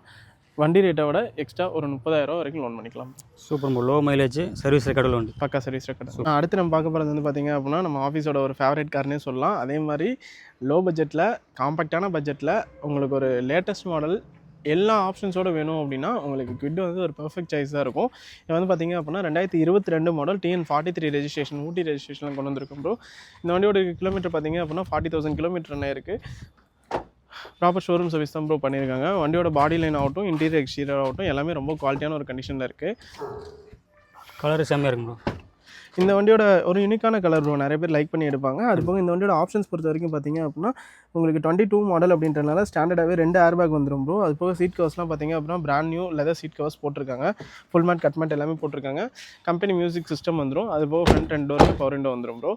Speaker 1: வண்டி ரேட்டை விட எக்ஸ்ட்ரா ஒரு 30,000 வரைக்கும் லோன் பண்ணிக்கலாம்.
Speaker 2: Super low mileage, service record வண்டி,
Speaker 1: பக்கா சர்வீஸ் ரெக்கார்டு. அடுத்து நம்ம பார்க்க போகிறது வந்து பார்த்திங்க அப்படின்னா நம்ம ஆஃபீஸோட ஒரு ஃபேவரட் கார்னே சொல்லலாம். அதே மாதிரி லோ பட்ஜெட்டில், காம்பேக்டான பட்ஜெட்டில் உங்களுக்கு ஒரு லேட்டஸ்ட் மாடல் எல்லா ஆப்ஷன்ஸோடு வேணும் அப்படின்னா உங்களுக்கு குவிட் வந்து ஒரு பெர்ஃபெக்ட் சாய்ஸாக இருக்கும். இது வந்து பார்த்திங்க அப்படின்னா 2022 மாடல் TN43 ரெஜிஸ்ட்ரேஷன் ஊட்டி ரெஜிஸ்ட்ரேஷனில் கொண்டு வந்திருக்கும் ப்ரோ. இந்த வண்டியோட கிலோமீட்டர் பார்த்திங்க அப்படின்னா 40,000 கிலோமீட்டர் என்ன இருக்குது. ப்ராப்பர் ஷோரூம் சர்வீஸ் தான் ப்ரோ பண்ணியிருக்காங்க. வண்டியோட பாடி லைன் ஆகட்டும், இன்டீரியர் எக்ஸ்டீரியர் ஆகட்டும் எல்லாமே ரொம்ப குவாலிட்டியான ஒரு கண்டிஷனில் இருக்குது.
Speaker 2: கலர் செம்மையாக இருக்கும் ப்ரோ.
Speaker 1: இந்த வண்டியோட ஒரு யூனிக்கான கலர் ப்ரோ, நிறைய பேர் லைக் பண்ணி எடுப்பாங்க. அது போக இந்த வண்டியோட ஆப்ஷன்ஸ் பொறுத்த வரைக்கும் பார்த்தீங்க அப்படின்னா உங்களுக்கு 22 மாடல் அப்படின்றனால ஸ்டாண்டர்டாகவே 2 ஏர் பேக் வந்துடும் ப்ரோ. அது போக சீட் கவர்ஸ்லாம் பார்த்தீங்க அப்படின்னா brand new leather seat covers போட்டிருக்காங்க. ஃபுல் மேட் கட் மேட் எல்லாமே போட்டிருக்காங்க. கம்பெனி மியூசிக் சிஸ்டம் வந்துடும். அது போக ஃப்ரண்ட் 2 டோருக்கு பவர் விண்டோ வந்துடும் ப்ரோ.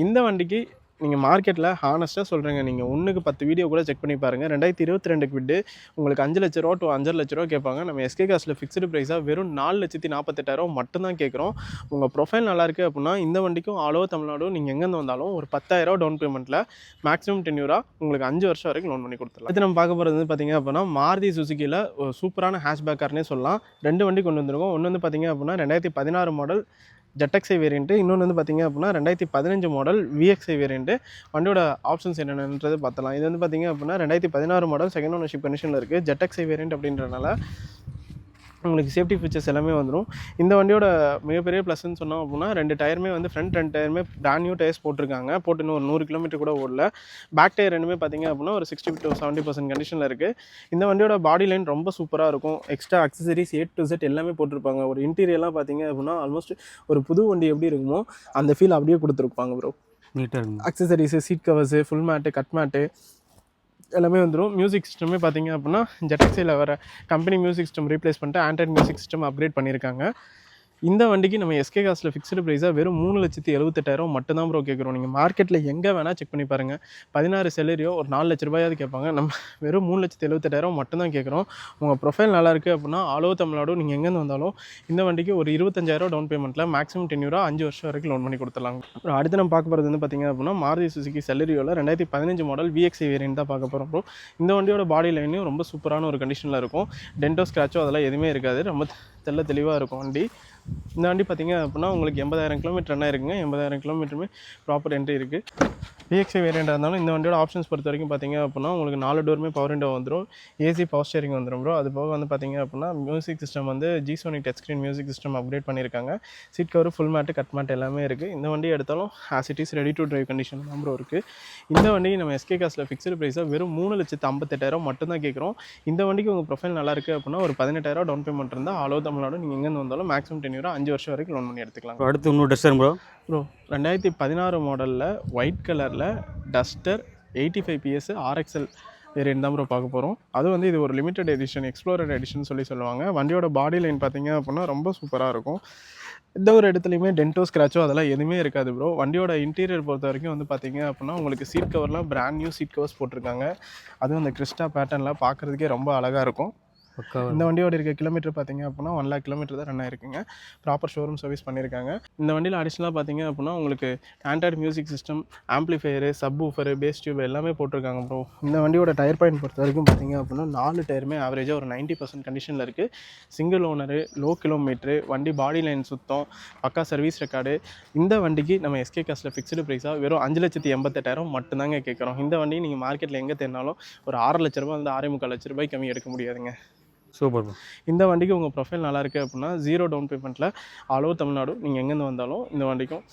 Speaker 1: இந்த வண்டிக்கு நீங்கள் மார்க்கெட்டில் ஹானஸ்ட்டாக சொல்கிறேங்க, நீங்கள் 1க்கு 10 வீடியோ கூட செக் பண்ணி பாருங்கள். 2022 குவிட் உங்களுக்கு 5 லட்ச ரூபா to 5.5 லட்ச ரூபா கேட்பாங்க. நம்ம எஸ்கே காஸ்ட்டில் ஃபிக்ஸ்டு ப்ரைஸாக வெறும் 4,48,000 மட்டும்தான் கேட்குறோம். உங்கள் ப்ரொஃபைல் நல்லாயிருக்கு அப்படின்னா இந்த வண்டிக்கும் ஆல் ஓவர் தமிழ்நாடு நீங்கள் எங்கேருந்து வந்தாலும் ஒரு 10,000 டவுன் பேமெண்ட்டில் மேக்ஸிமம் டென்யூராக உங்களுக்கு 5 வருஷம் வரைக்கும் லோன் பண்ணி கொடுத்துடலாம். இது நம்ம பார்க்க போகிறது வந்து பார்த்திங்க அப்படின்னா மாருதி சுசுக்கியில் ஒரு சூப்பரான ஹேஷ்பேக்கார்னே சொல்லலாம். 2 வண்டி கொண்டு வந்திருக்கோம். ஒன்று வந்து பார்த்திங்க அப்படின்னா 2016 மாடல் ஜெட்எக்ஸை வேரியண்ட்டு, இன்னொன்று வந்து பார்த்திங்க அப்படின்னா 2015 மாடல் விஎக்ஸ்ஐ வேரியண்ட்டு. வண்டியோட ஆப்ஷன்ஸ் என்னென்னன்றது பார்த்தலாம். இது வந்து பார்த்திங்க அப்படின்னா 2016 மாடல் செகண்ட் ஓனர்ஷிப் கண்டிஷனில் இருக்குது. ஜெட்எக்ஸை வேரியண்ட் அப்படின்றனால உங்களுக்கு சேஃப்டி ஃபீச்சர்ஸ் எல்லாமே வந்துடும். இந்த வண்டியோட மிகப்பெரிய ப்ளஸ்ன்னு சொன்னோம் அப்படின்னா 2 டயருமே வந்து ஃப்ரண்ட் 2 டயருமே பிராண்ட் நியூ டயர்ஸ் போட்டிருக்காங்க. போட்டு இன்னும் ஒரு 100 கிலோமீட்டர் கூட ஓடல. பேக் டயர் ரெண்டுமே பார்த்திங்க அப்படின்னா ஒரு 60 to 70% கண்டிஷனில் இருக்குது. இந்த வண்டியோட பாடி லைன் ரொம்ப சூப்பராக இருக்கும். Extra accessories A to Z எல்லாமே போட்டிருப்பாங்க. ஒரு இன்டீரியர்லாம் பார்த்திங்க அப்படின்னா ஆல்மோஸ்ட் ஒரு புது வண்டி எப்படி இருக்குமோ அந்த ஃபீல் அப்படியே கொடுத்துருப்பாங்க ப்ரோ.
Speaker 2: நீட்டாக இருக்கும்.
Speaker 1: Accessories, seat covers, full mat, cut mat எல்லாமே வந்துடும். மியூசிக் சிஸ்டமே பார்த்திங்க அப்படின்னா ஜெட்எக்ஸையில் வர கம்பெனி மியூசிக் சிஸ்டம் ரீப்ளேஸ் பண்ணிட்டு ஆண்ட்ராய்ட் மியூசிக் சிஸ்டம் அப்கிரேட் பண்ணியிருக்காங்க. இந்த வண்டிக்கு நம்ம எஸ்கே காஸ்ட்டில் ஃபிக்ஸ்டு ப்ரைஸாக வெறும் 3,78,000 மட்டும்தான் ப்ரோ கேட்குறோம். நீங்கள் மார்க்கெட்டில் எங்கே வேணால் செக் பண்ணி பாருங்கள். 16 செலரியோ ஒரு 4 லட்ச ரூபாயாவது கேட்பாங்க. நம்ம வெறும் 3,78,000 மட்டும்தான் கேட்குறோம். உங்கள் ப்ரொஃபைல் நல்லாயிருக்கு அப்படின்னா ஆல் ஓவர் தமிழ்நாடு நீங்கள் எங்கேருந்து வந்தாலும் இந்த வண்டிக்கு ஒரு 25,000 டவுன் பேமெண்ட்டில் மேக்ஸிமம் டென்யூராக 5 வருஷம் வரைக்கும் லோன் பண்ணி கொடுத்துடலாம். அப்புறம் அடுத்து நம்ம பார்க்க போகிறது வந்து பார்த்திங்க அப்படின்னா மாருதி சுசுகி செலரியோவில் 2015 மாடல் விஎக்ஸ்ஐ வேரியண்ட் தான் பார்க்க போகிறோம் ப்ரோ. இந்த வண்டியோட பாடி லைனையும் ரொம்ப சூப்பரான ஒரு கண்டிஷனில் இருக்கும். டென்டோ ஸ்க்ராச்சோ அதெல்லாம் எதுவுமே இருக்காது. ரொம்ப தெளிவாக இருக்கும் வண்டி. இந்த வண்டி பார்த்திங்க அப்படின்னா உங்களுக்கு 80,000 கிலோமீட்டர் என்ன இருக்குங்க. 80,000 கிலோமீட்டருமே ப்ராப்பர் என்ட்ரி இருக்குது. விஎக்ஸ்ஐ வேரியண்டாக இருந்தாலும் இந்த வண்டியோட ஆப்ஷன்ஸ் பொறுத்த வரைக்கும் பார்த்திங்க அப்படின்னா உங்களுக்கு 4 டோருமே பவர் விண்டோ வந்துடும். ஏசி பவர் ஸ்டேரிங் வந்துடும் ப்ரோ. அது போக வந்து பார்த்திங்க அப்படின்னா மியூசிக் சிஸ்டம் வந்து ஜிசோனிக் touch screen music system upgrade பண்ணியிருக்காங்க. Seat cover, full mat, cut mat எல்லாமே இருக்குது. இந்த வண்டி எடுத்தாலும் as it is ready to drive condition தான் ப்ரோ இருக்குது. இந்த வண்டி நம்ம எஸ்கே காஸ்ட்டில் ஃபிக்ஸ்டு ப்ரைஸாக வெறும் 3,58,000 மட்டும்தான் கேட்குறோம். இந்த வண்டிக்கு உங்கள் ப்ரொஃபைல் நல்லா இருக்குது அப்படின்னா ஒரு 18,000 டவுன் பேமெண்ட் இருந்தால் ஆல் ஓவர் தமிழ்நாடு நீங்கள் எங்கேருந்து வந்தாலும் மேக்ஸிமம் டென்யூராக 5 வருஷம் வரைக்கும் லோன் பண்ணி எடுத்துக்கலாம்.
Speaker 2: அடுத்து இன்னொரு டஸ்டர் ப்ரோ.
Speaker 1: 2016 மாடலில் ஒயிட் கலரில் டஸ்டர் 85 PS RXL வேரியண்ட் தான் ப்ரோ பார்க்க போகிறோம். அது வந்து இது ஒரு லிமிடெட் எடிஷன், எக்ஸ்ப்ளோரர் எடிஷன் சொல்லுவாங்க. வண்டியோட பாடி லைன் பார்த்திங்க அப்படின்னா ரொம்ப சூப்பராக இருக்கும். எந்த ஒரு இடத்துலையுமே டென்டோ ஸ்க்ராச்சோ அதெல்லாம் எதுவுமே இருக்காது ப்ரோ. வண்டியோட இன்டீரியர் பொறுத்த வரைக்கும் வந்து பார்த்திங்க அப்படின்னா உங்களுக்கு சீட் கவர்லாம் பிராண்ட் நியூ சீட் கவர்ஸ் போட்டிருக்காங்க. அதுவும் அந்த கிறிஸ்டா பேட்டர்னில் பார்க்குறதுக்கே ரொம்ப அழகாக இருக்கும். இந்த வண்டியோட இருக்க கிலோமீட்டர் பார்த்திங்க அப்படின்னா 1 lakh கிலோமீட்டர் தான் ரன் ஆயிருக்குங்க. ப்ராப்பர் ஷோரூம் சர்வீஸ் பண்ணியிருக்காங்க. இந்த வண்டியில் அடிஷ்னலாக பார்த்திங்க அப்படின்னா உங்களுக்கு Android music system, amplifier, subwoofer, bass tube எல்லாமே போட்டிருக்காங்க ப்ரோ. இந்த வண்டியோட டயர் பாயிண்ட் பொறுத்த வரைக்கும் பார்த்திங்க அப்படின்னா 4 டயருமே ஆவரேஜாக ஒரு 90% கண்டிஷனில் இருக்குது. சிங்கிள் ஓனரு, லோ கிலோமீட்ரு, வண்டி பாடி லைன் சுத்தம், பக்கா சர்வீஸ் ரெக்கார்டு. இந்த வண்டிக்கு நம்ம எஸ்கே காஸ்ட்டில் ஃபிக்ஸ்டு ப்ரைஸாக வெறும் 5,88,000 மட்டும்தாங்க கேட்குறோம். இந்த வண்டி நீங்கள் மார்க்கெட்டில் எங்கே தேடினாலும் ஒரு 6 லட்ச ரூபா வந்து 6.25 லட்ச ரூபாய்க்கு கம்மி எடுக்க முடியாதுங்க.
Speaker 2: சூப்பர்.
Speaker 1: இந்த வண்டிக்கு உங்கள் ப்ரொஃபைல் நல்லா இருக்குது அப்படின்னா 0 டவுன் பேமெண்ட்டில் ஆல் ஓவர் தமிழ்நாடு நீங்கள் எங்கேருந்து வந்தாலும் இந்த வண்டிக்கும்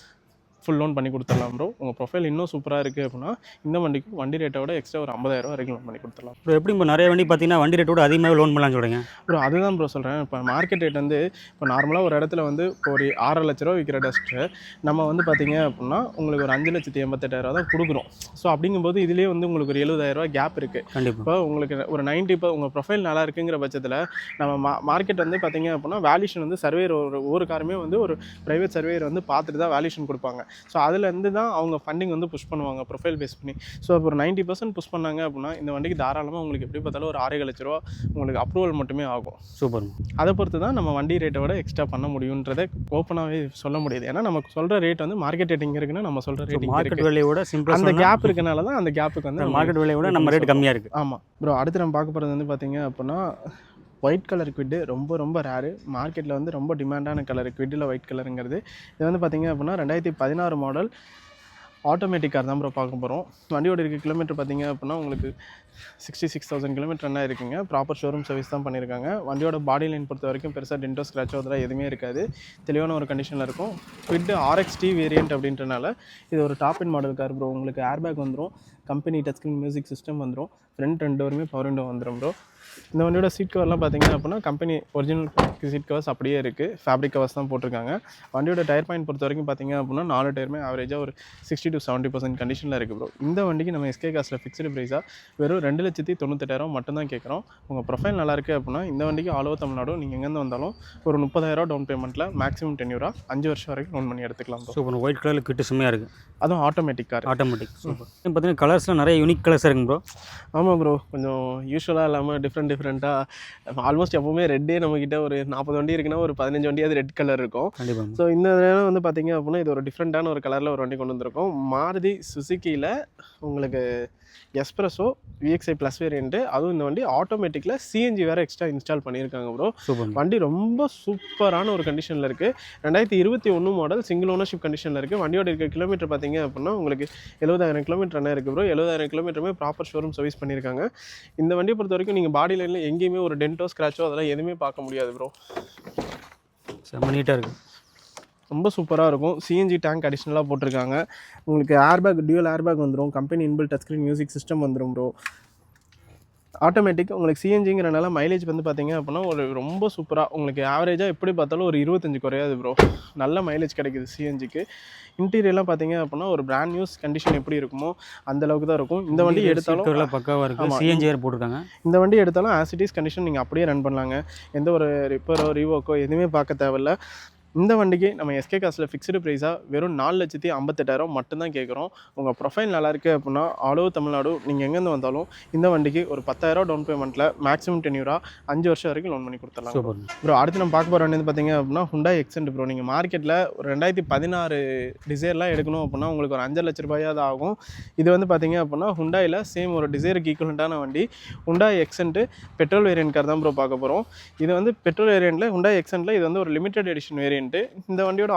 Speaker 1: ஃபுல் லோன் பண்ணி கொடுத்துடலாம் ப்ரோ. உங்கள் ப்ரொஃபைல் இன்னும் சூப்பராக இருக்குது அப்படின்னா இந்த வண்டிக்கு வண்டி ரேட்டை விட எக்ஸ்ட்ரா ஒரு 50,000 வரைக்கும் லோன் பண்ணி கொடுத்துடலாம்
Speaker 2: ப்ரோ. எப்படி இப்போ நிறைய வண்டி பார்த்தீங்கன்னா வண்டி ரேட்டோட அதிகமாக லோன் பண்ணலாம்னு சொல்கிறீங்க
Speaker 1: ப்ரோ. அதுதான் ப்ரோ சொல்கிறேன். இப்போ மார்க்கெட் ரேட் வந்து இப்போ நார்மலாக ஒரு இடத்துல வந்து இப்போ ஒரு 6 லட்ச ரூபா விற்கிற டஸ்ட்டு நம்ம வந்து பார்த்திங்க அப்படின்னா உங்களுக்கு ஒரு 5,88,000 தான் கொடுக்குறோம். ஸோ அப்படிங்கும்போது இதுலேயே வந்து உங்களுக்கு ஒரு 70,000 கேப் இருக்குது.
Speaker 2: கண்டிப்பாக.
Speaker 1: இப்போ உங்களுக்கு ஒரு 90 இப்போ உங்கள் ப்ரொஃபைல் நல்லா இருக்குங்கிற பட்சத்தில் நம்ம மார்க்கெட் வந்து பார்த்திங்க அப்படின்னா வேல்யூஷன் வந்து சர்வேர் ஒவ்வொரு காருமே வந்து ஒரு ப்ரைவேட் சர்வேர் வந்து பார்த்துட்டு தான் வேல்யூஷன் கொடுப்பாங்க. ஸோ அதுலேருந்து தான் அவங்க ஃபண்டிங் வந்து புஷ் பண்ணுவாங்க ப்ரொஃபைல் பேஸ் பண்ணி. ஸோ இப்போ ஒரு 90% புஷ் பண்ணாங்க அப்படின்னா இந்த வண்டிக்கு தாராளமாக உங்களுக்கு எப்படி பார்த்தாலும் ஒரு 6 லட்ச ரூபா உங்களுக்கு அப்ரூவல் மட்டுமே ஆகும்.
Speaker 2: சூப்பர்.
Speaker 1: அதை பொறுத்து தான் நம்ம வண்டி ரேட்டை விட எக்ஸ்ட்ரா பண்ண முடியுன்றதை ஓப்பனாகவே சொல்ல முடியுது. ஏன்னா நமக்கு சொல்கிற ரேட் வந்து மார்க்கெட் ரேட்டிங் இருக்குன்னா நம்ம சொல்கிற ரேட்
Speaker 2: மார்க்கெட் விலையோட சிம்பிள்
Speaker 1: அந்த கேப் இருக்கனால தான் அந்த கேப்புக்கு வந்து
Speaker 2: மார்க்கெட் விலையோட நம்ம ரேட் கம்மியாக இருக்குது.
Speaker 1: ஆமாம் ப்ரோ. அடுத்து நம்ம பார்க்க போகிறது வந்து பார்த்திங்க அப்படின்னா ஒயிட் கலர் குவிட்டு ரொம்ப ரேரு. மார்க்கெட்டில் வந்து ரொம்ப டிமாண்டான கலர் குவிட்டில் ஒயிட் கலருங்கிறது. இது வந்து பார்த்திங்க அப்படின்னா 2016 மாடல் ஆட்டோமேட்டிக் கார் தான் ப்ரோ பார்க்க போகிறோம். வண்டியோட இருக்க கிலோமீட்டர் பார்த்தீங்க அப்படின்னா உங்களுக்கு 66,000 கிலோமீட்டர் ரன் ஆயிருக்குங்க. ப்ராப்பர் ஷோரூம் சர்வீஸ் தான் பண்ணியிருக்காங்க. வண்டியோட பாடி லைன் பொறுத்த வரைக்கும் பெருசாக டென்டோ ஸ்க்ராச்சோ அதெல்லாம் எதுவுமே இருக்காது. தெளிவான ஒரு கண்டிஷனில் இருக்கும். ஃபிட் RXT வேரியன்ட் அப்படின்றனால இது ஒரு top end model car bro. உங்களுக்கு ஏர்பேக் வந்துடும், company touch screen music system வந்துடும், ஃப்ரண்ட் 2 டோருமே பவர் விண்டோ வந்துடும் ப்ரோ. இந்த வண்டியோட சீட் கவர்லாம் பார்த்தீங்க அப்படின்னா கம்பெனி ஒரிஜினல் சீட் கவர்ஸ் அப்படியே இருக்குது. ஃபேப்ரிக் கவர்ஸ் தான் போட்டிருக்காங்க. வண்டியோட டயர் பாயிண்ட் பொறுத்த வரைக்கும் பார்த்தீங்க அப்படின்னா 4 டயருமே ஆவரேஜாக ஒரு 60 to 70% கண்டிஷனில் இருக்குது ப்ரோ. இந்த வண்டிக்கு நம்ம எஸ்கே காசில் ஃபிக்ஸ்டு ப்ரைஸாக வெறும் 2,98,000 மட்டும்தான் கேட்குறோம். உங்கள் ப்ரொஃபைல் நல்லா இருக்குது அப்படின்னா இந்த வண்டிக்கு ஆல் ஓவர் தமிழ்நாடு நீங்கள் எங்கேருந்து வந்தாலும் ஒரு 30,000 டவுன் பேமெண்ட்டில் மேக்ஸிமம் டென்யூராக 5 வருஷம் வரைக்கும் லோன் பண்ணி எடுத்துக்கலாம் ப்ரோ.
Speaker 2: சூப்பர். ஒயிட் கலரில் கிட்டு செம்மையாக இருக்குது.
Speaker 1: அதுவும் ஆட்டோமேட்டிக் கார்.
Speaker 2: Automatic super. பார்த்தீங்கன்னா கலர்ஸ்லாம் நிறைய யூனிக் கலர்ஸ் இருக்குங்க ப்ரோ.
Speaker 1: ஆமாம் ப்ரோ, கொஞ்சம் யூஸ்வலாக இல்லாமல் டிஃப்ரெண்ட்டாக ஆல்மோஸ்ட் எப்போவுமே ரெட்டே நம்மக்கிட்ட ஒரு 40 வண்டி இருக்குன்னா ஒரு 15 வண்டியாவது ரெட் கலர் இருக்கும்.
Speaker 2: கண்டிப்பாக.
Speaker 1: ஸோ இந்த நேரம் வந்து பார்த்தீங்க அப்படின்னா இது ஒரு டிஃப்ரெண்ட்டான ஒரு கலரில் ஒரு வண்டி கொண்டு வந்திருக்கோம். மாருதி சுசுக்கியில் உங்களுக்கு எஸ்ப்ரெஸோ VXI ப்ளஸ் வேரியண்ட்டு. அதுவும் இந்த வண்டி ஆட்டோமேட்டிக்கில் CNG வேறு எக்ஸ்ட்ரா இன்ஸ்டால் பண்ணியிருக்காங்க ப்ரோ.
Speaker 2: சூப்பர்.
Speaker 1: வண்டி ரொம்ப சூப்பரான ஒரு கண்டிஷனில் இருக்குது. 2021 மாடல் சிங்கிள் ஓனர்ஷிப் கண்டிஷனில் இருக்குது. வண்டியோட இருக்க கிலோமீட்டர் பார்த்தீங்க அப்படின்னா உங்களுக்கு 70,000 கிலோமீட்டர் என்ன இருக்குது ப்ரோ. 70,000 கிலோமீட்டருமே ப்ராப்பர் ஷோரூம் சர்வீஸ் பண்ணியிருக்காங்க. இந்த வண்டியை பொறுத்த வரைக்கும் நீங்கள் பாடி லைனில் எங்கேயுமே ஒரு டென்ட்டோ ஸ்க்ராச்சோ அதெல்லாம் எதுவுமே பார்க்க முடியாது ப்ரோ.
Speaker 2: செம்ம நீட்டாக இருக்குது.
Speaker 1: ரொம்ப சூப்பராக இருக்கும். CNG டேங்க் அடிஷ்னலாக போட்டிருக்காங்க. உங்களுக்கு ஏர்பேக் டியூவல் ஏர்பேக் வந்துடும், company inbuilt touch screen music system வந்துடும் ப்ரோ. ஆட்டோமேட்டிக் உங்களுக்கு CNGங்கிறனால மைலேஜ் வந்து பார்த்தீங்க அப்படின்னா ஒரு ரொம்ப சூப்பராக உங்களுக்கு ஆவரேஜாக எப்படி பார்த்தாலும் ஒரு 25 குறையாது ப்ரோ. நல்ல மைலேஜ் கிடைக்குது CNGக்கு. இன்டீரியர்லாம் பார்த்தீங்க அப்படின்னா ஒரு பிராண்ட் நியூஸ் கண்டிஷன் எப்படி இருக்குமோ அந்த அளவுக்கு தான் இருக்கும். இந்த வண்டி எடுத்தாலும்
Speaker 2: பக்காவாக இருக்குது. CNG வேறு போட்டிருக்காங்க.
Speaker 1: இந்த வண்டி எடுத்தாலும் ஆஸ் இட் இஸ் கண்டிஷன் நீங்கள் அப்படியே ரன் பண்ணலாங்க. எந்த ஒரு ரிப்பேரோ ரீவோக்கோ எதுவுமே பார்க்க தேவையில்ல. இந்த வண்டிக்கு நம்ம எஸ்கே காசில் ஃபிக்ஸ்டு ப்ரைஸாக வெறும் 4,58,000 மட்டும்தான் கேட்குறோம். உங்கள் ப்ரொஃபைல் நல்லா இருக்குது அப்படின்னா ஆல் ஓவர் தமிழ்நாடு நீங்கள் எங்கேருந்து வந்தாலும் இந்த வண்டிக்கு ஒரு 10,000 டவுன் பேமெண்ட்டில் மேக்ஸிமம் டென்யூராக 5 வருஷம் வரைக்கும் லோன் பண்ணி கொடுத்துடலாம் ப்ரோ. அடுத்து நம்ம பார்க்க போகிற வண்டி வந்து பார்த்தீங்க அப்படின்னா Hyundai Accent ப்ரோ. நீங்கள் மார்க்கெட்டில் ஒரு 2016 டிசைர்லாம் எடுக்கணும் அப்படின்னா உங்களுக்கு ஒரு 5 லட்ச ரூபாயாவது ஆகும். இது வந்து பார்த்தீங்க அப்படின்னா Hyundaiயில் சேம் ஒரு டிசைருக்கு ஈக்குவலண்ட்டான வண்டி Hyundai Accent petrol variant car தான் ப்ரோ பார்க்க போகிறோம். இது வந்து பெட்ரோல் வேரியண்ட்டில் Hyundai Accentல இது வந்து ஒரு லிமிடெட் எடிஷன் வேரியன்ட். இந்த வண்டியோட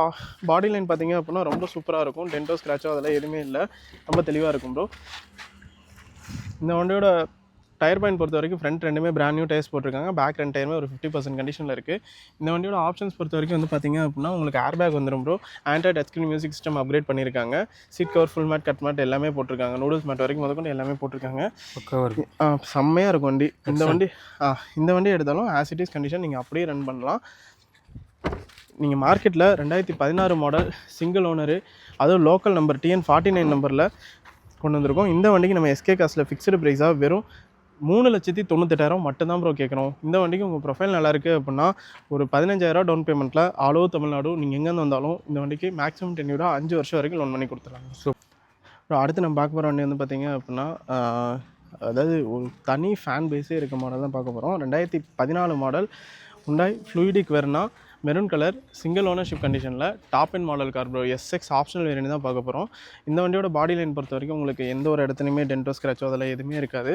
Speaker 1: பாடி லைன் பார்த்தீங்க அப்படின்னா ரொம்ப சூப்பராக இருக்கும். டென்டோ ஸ்க்ராச்சோ அதெல்லாம் எதுவுமே இல்லை, ரொம்ப தெளிவாக இருக்கும் ப்ரோ. இந்த வண்டியோட டயர் பாயிண்ட் பொறுத்த வரைக்கும் ஃப்ரண்ட் 2மே பிராண்ட் நியூ டயர்ஸ் போட்டிருக்காங்க. பேக் 2 டயருமே ஒரு 50% கண்டிஷனில் இருக்குது. இந்த வண்டியோட ஆப்ஷன்ஸ் பொறுத்த வரைக்கும் வந்து பார்த்தீங்க அப்படின்னா உங்களுக்கு ஏர்பேக் வந்துடும் bro. Android touch screen music system upgrade பண்ணியிருக்காங்க. Seat cover full mat cut mat எல்லாமே போட்டிருக்காங்க. நூடுல்ஸ் மேட் வரைக்கும் முதற்கொண்டு எல்லாமே போட்டிருக்காங்க. செம்மையாக இருக்கும் வண்டி. இந்த வண்டி எடுத்தாலும் ஆஸ் இட் இஸ் கண்டிஷன் நீங்கள் அப்படியே ரன் பண்ணலாம். நீங்கள் மார்க்கெட்டில் 2016 மாடல் சிங்கிள் ஓனரு, அதுவும் லோக்கல் நம்பர் TN 49 நம்பரில் கொண்டு வந்திருக்கோம். இந்த வண்டிக்கு நம்ம எஸ்கே காசில் ஃபிக்ஸ்டு ப்ரைஸாக வெறும் 3,98,000 மட்டும்தான் ப்ரோ கேட்குறோம். இந்த வண்டிக்கு உங்கள் ப்ரொஃபைல் நல்லா இருக்குது அப்படின்னா ஒரு 15,000 டவுன் பேமெண்ட்டில் ஆல் ஓவர் தமிழ்நாடு நீங்கள் எங்கேருந்து வந்தாலும் இந்த வண்டிக்கு மேக்ஸிமம் டென்யூராக 5 வருஷம் வரைக்கும் லோன் பண்ணி கொடுத்துருவாங்க. ஸோ அடுத்து நம்ம பார்க்க போகிற வண்டி வந்து பார்த்தீங்க அப்படின்னா அதாவது ஒரு தனி ஃபேன் பேஸே இருக்க மாடல் தான் பார்க்க போகிறோம். 2014 model Hyundai Fluidic Verna maroon colour single ownership கண்டிஷனில் top end model car bro. SX optional variant தான் பார்க்க போகிறோம். இந்த வண்டியோட பாடி லைன் பொறுத்த வரைக்கும் உங்களுக்கு எந்த ஒரு இடத்துலையுமே டென்டோ ஸ்க்ராச்சோ அதெல்லாம் எதுவுமே இருக்காது.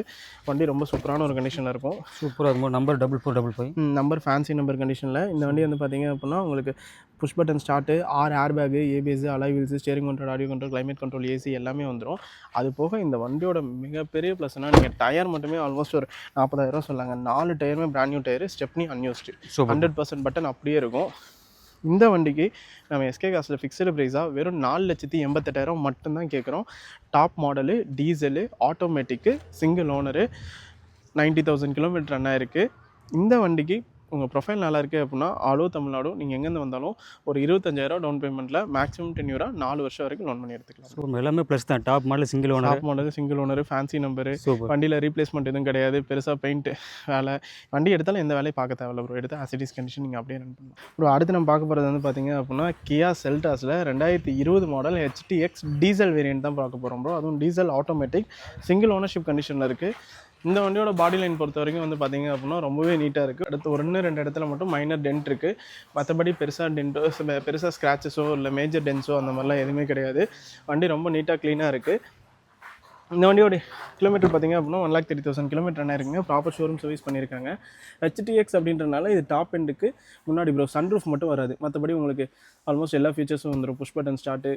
Speaker 1: வண்டி ரொம்ப சூப்பரான ஒரு கண்டிஷனில் இருக்கும்.
Speaker 2: சூப்பராக இருக்கும். நம்பர் 4455
Speaker 1: நம்பர் ஃபேன்சி நம்பர் கண்டிஷனில். இந்த வண்டி வந்து பார்த்தீங்க அப்படின்னா உங்களுக்கு push button start, 6 airbag, ABS, alloy wheels, steering control, audio control, climate control, AC எல்லாமே வந்துடும். அது போக இந்த வண்டியோட மிகப்பெரிய ப்ளஸ்னால் நீங்கள் டயர் மட்டுமே ஆல்மோஸ்ட் ஒரு 40,000 சொல்லாங்க. 4 டயருமே brand new tyre, stepney unused, 100% button அப்படியே இருக்கும். இந்த வண்டிக்கு நம்ம எஸ்கே காசில் ஃபிக்ஸ்டு ப்ரைஸாக வெறும் 4,88,000 மட்டும்தான் கேட்குறோம். Top model, diesel, automatic, single owner, 90,000 kilometre run ஆயிருக்கு. இந்த வண்டிக்கு உங்கள் ப்ரொஃபைல் நல்லா இருக்குது அப்படின்னா ஆல் ஓவர் தமிழ்நாடு நீங்கள் எங்கேருந்து வந்தாலும் ஒரு 25,000 டவுன் பேமெண்ட்டில் மேக்ஸிமம் டென்யூராக 4 வருஷம் வரைக்கும் லோன் பண்ணி எடுத்துக்கலாம்.
Speaker 2: ஸோ எல்லாமே ப்ளஸ் தான். Top model single owner,
Speaker 1: top model single owner, fancy number, வண்டியில் ரீப்ளேஸ்மெண்ட் எதுவும் கிடையாது, பெருசாக பெயிண்ட் வேலை, வண்டி எடுத்தாலும் எந்த வேலையும் பார்க்க தேவையில்ல ப்ரோ. எடுத்து ஆசிடிஸ் கண்டிஷன் நீங்கள் அப்படியே ரன் பண்ணலாம் ப்ரோ. அடுத்து நம்ம பார்க்க போகிறது வந்து பார்த்தீங்க அப்படின்னா கியா செல்டாஸில் 2020 மாடல் HTX டீசல் வேரியன்ட் தான் பார்க்க போகிறோம் ப்ரோ. அதுவும் டீசல் ஆட்டோமேட்டிக் சிங்கிள் ஓனர்ஷிப் கண்டிஷனில் இருக்குது. இந்த வண்டியோட பாடி லைன் பொறுத்த வரைக்கும் வந்து பார்த்தீங்க அப்படின்னா ரொம்பவே நீட்டாக இருக்குது. அடுத்து 1-2 இடத்துல மட்டும் மைனர் டென்ட் இருக்குது. மற்றபடி பெருசாக ஸ்க்ராச்சஸோ இல்லை மேஜர் டென்ஸோ அந்த மாதிரிலாம் எதுவுமே கிடையாது. வண்டி ரொம்ப நீட்டாக க்ளீனாக இருக்குது. இந்த வண்டியோட கிலோமீட்டர் பார்த்தீங்க அப்படின்னா 1,30,000 கிலோமீட்டர் என்ன இருக்குங்க. ப்ராப்பர் ஷோரூம் சர்வீஸ் பண்ணியிருக்காங்க. HTX அப்படின்றனால இது டாப் எண்டுக்கு முன்னாடி ப்ரோ சன்ரூஃப் மட்டும் வராது. மற்றபடி உங்களுக்கு ஆல்மோஸ்ட் எல்லா ஃபீச்சர்ஸும் வந்துடும். Push button start,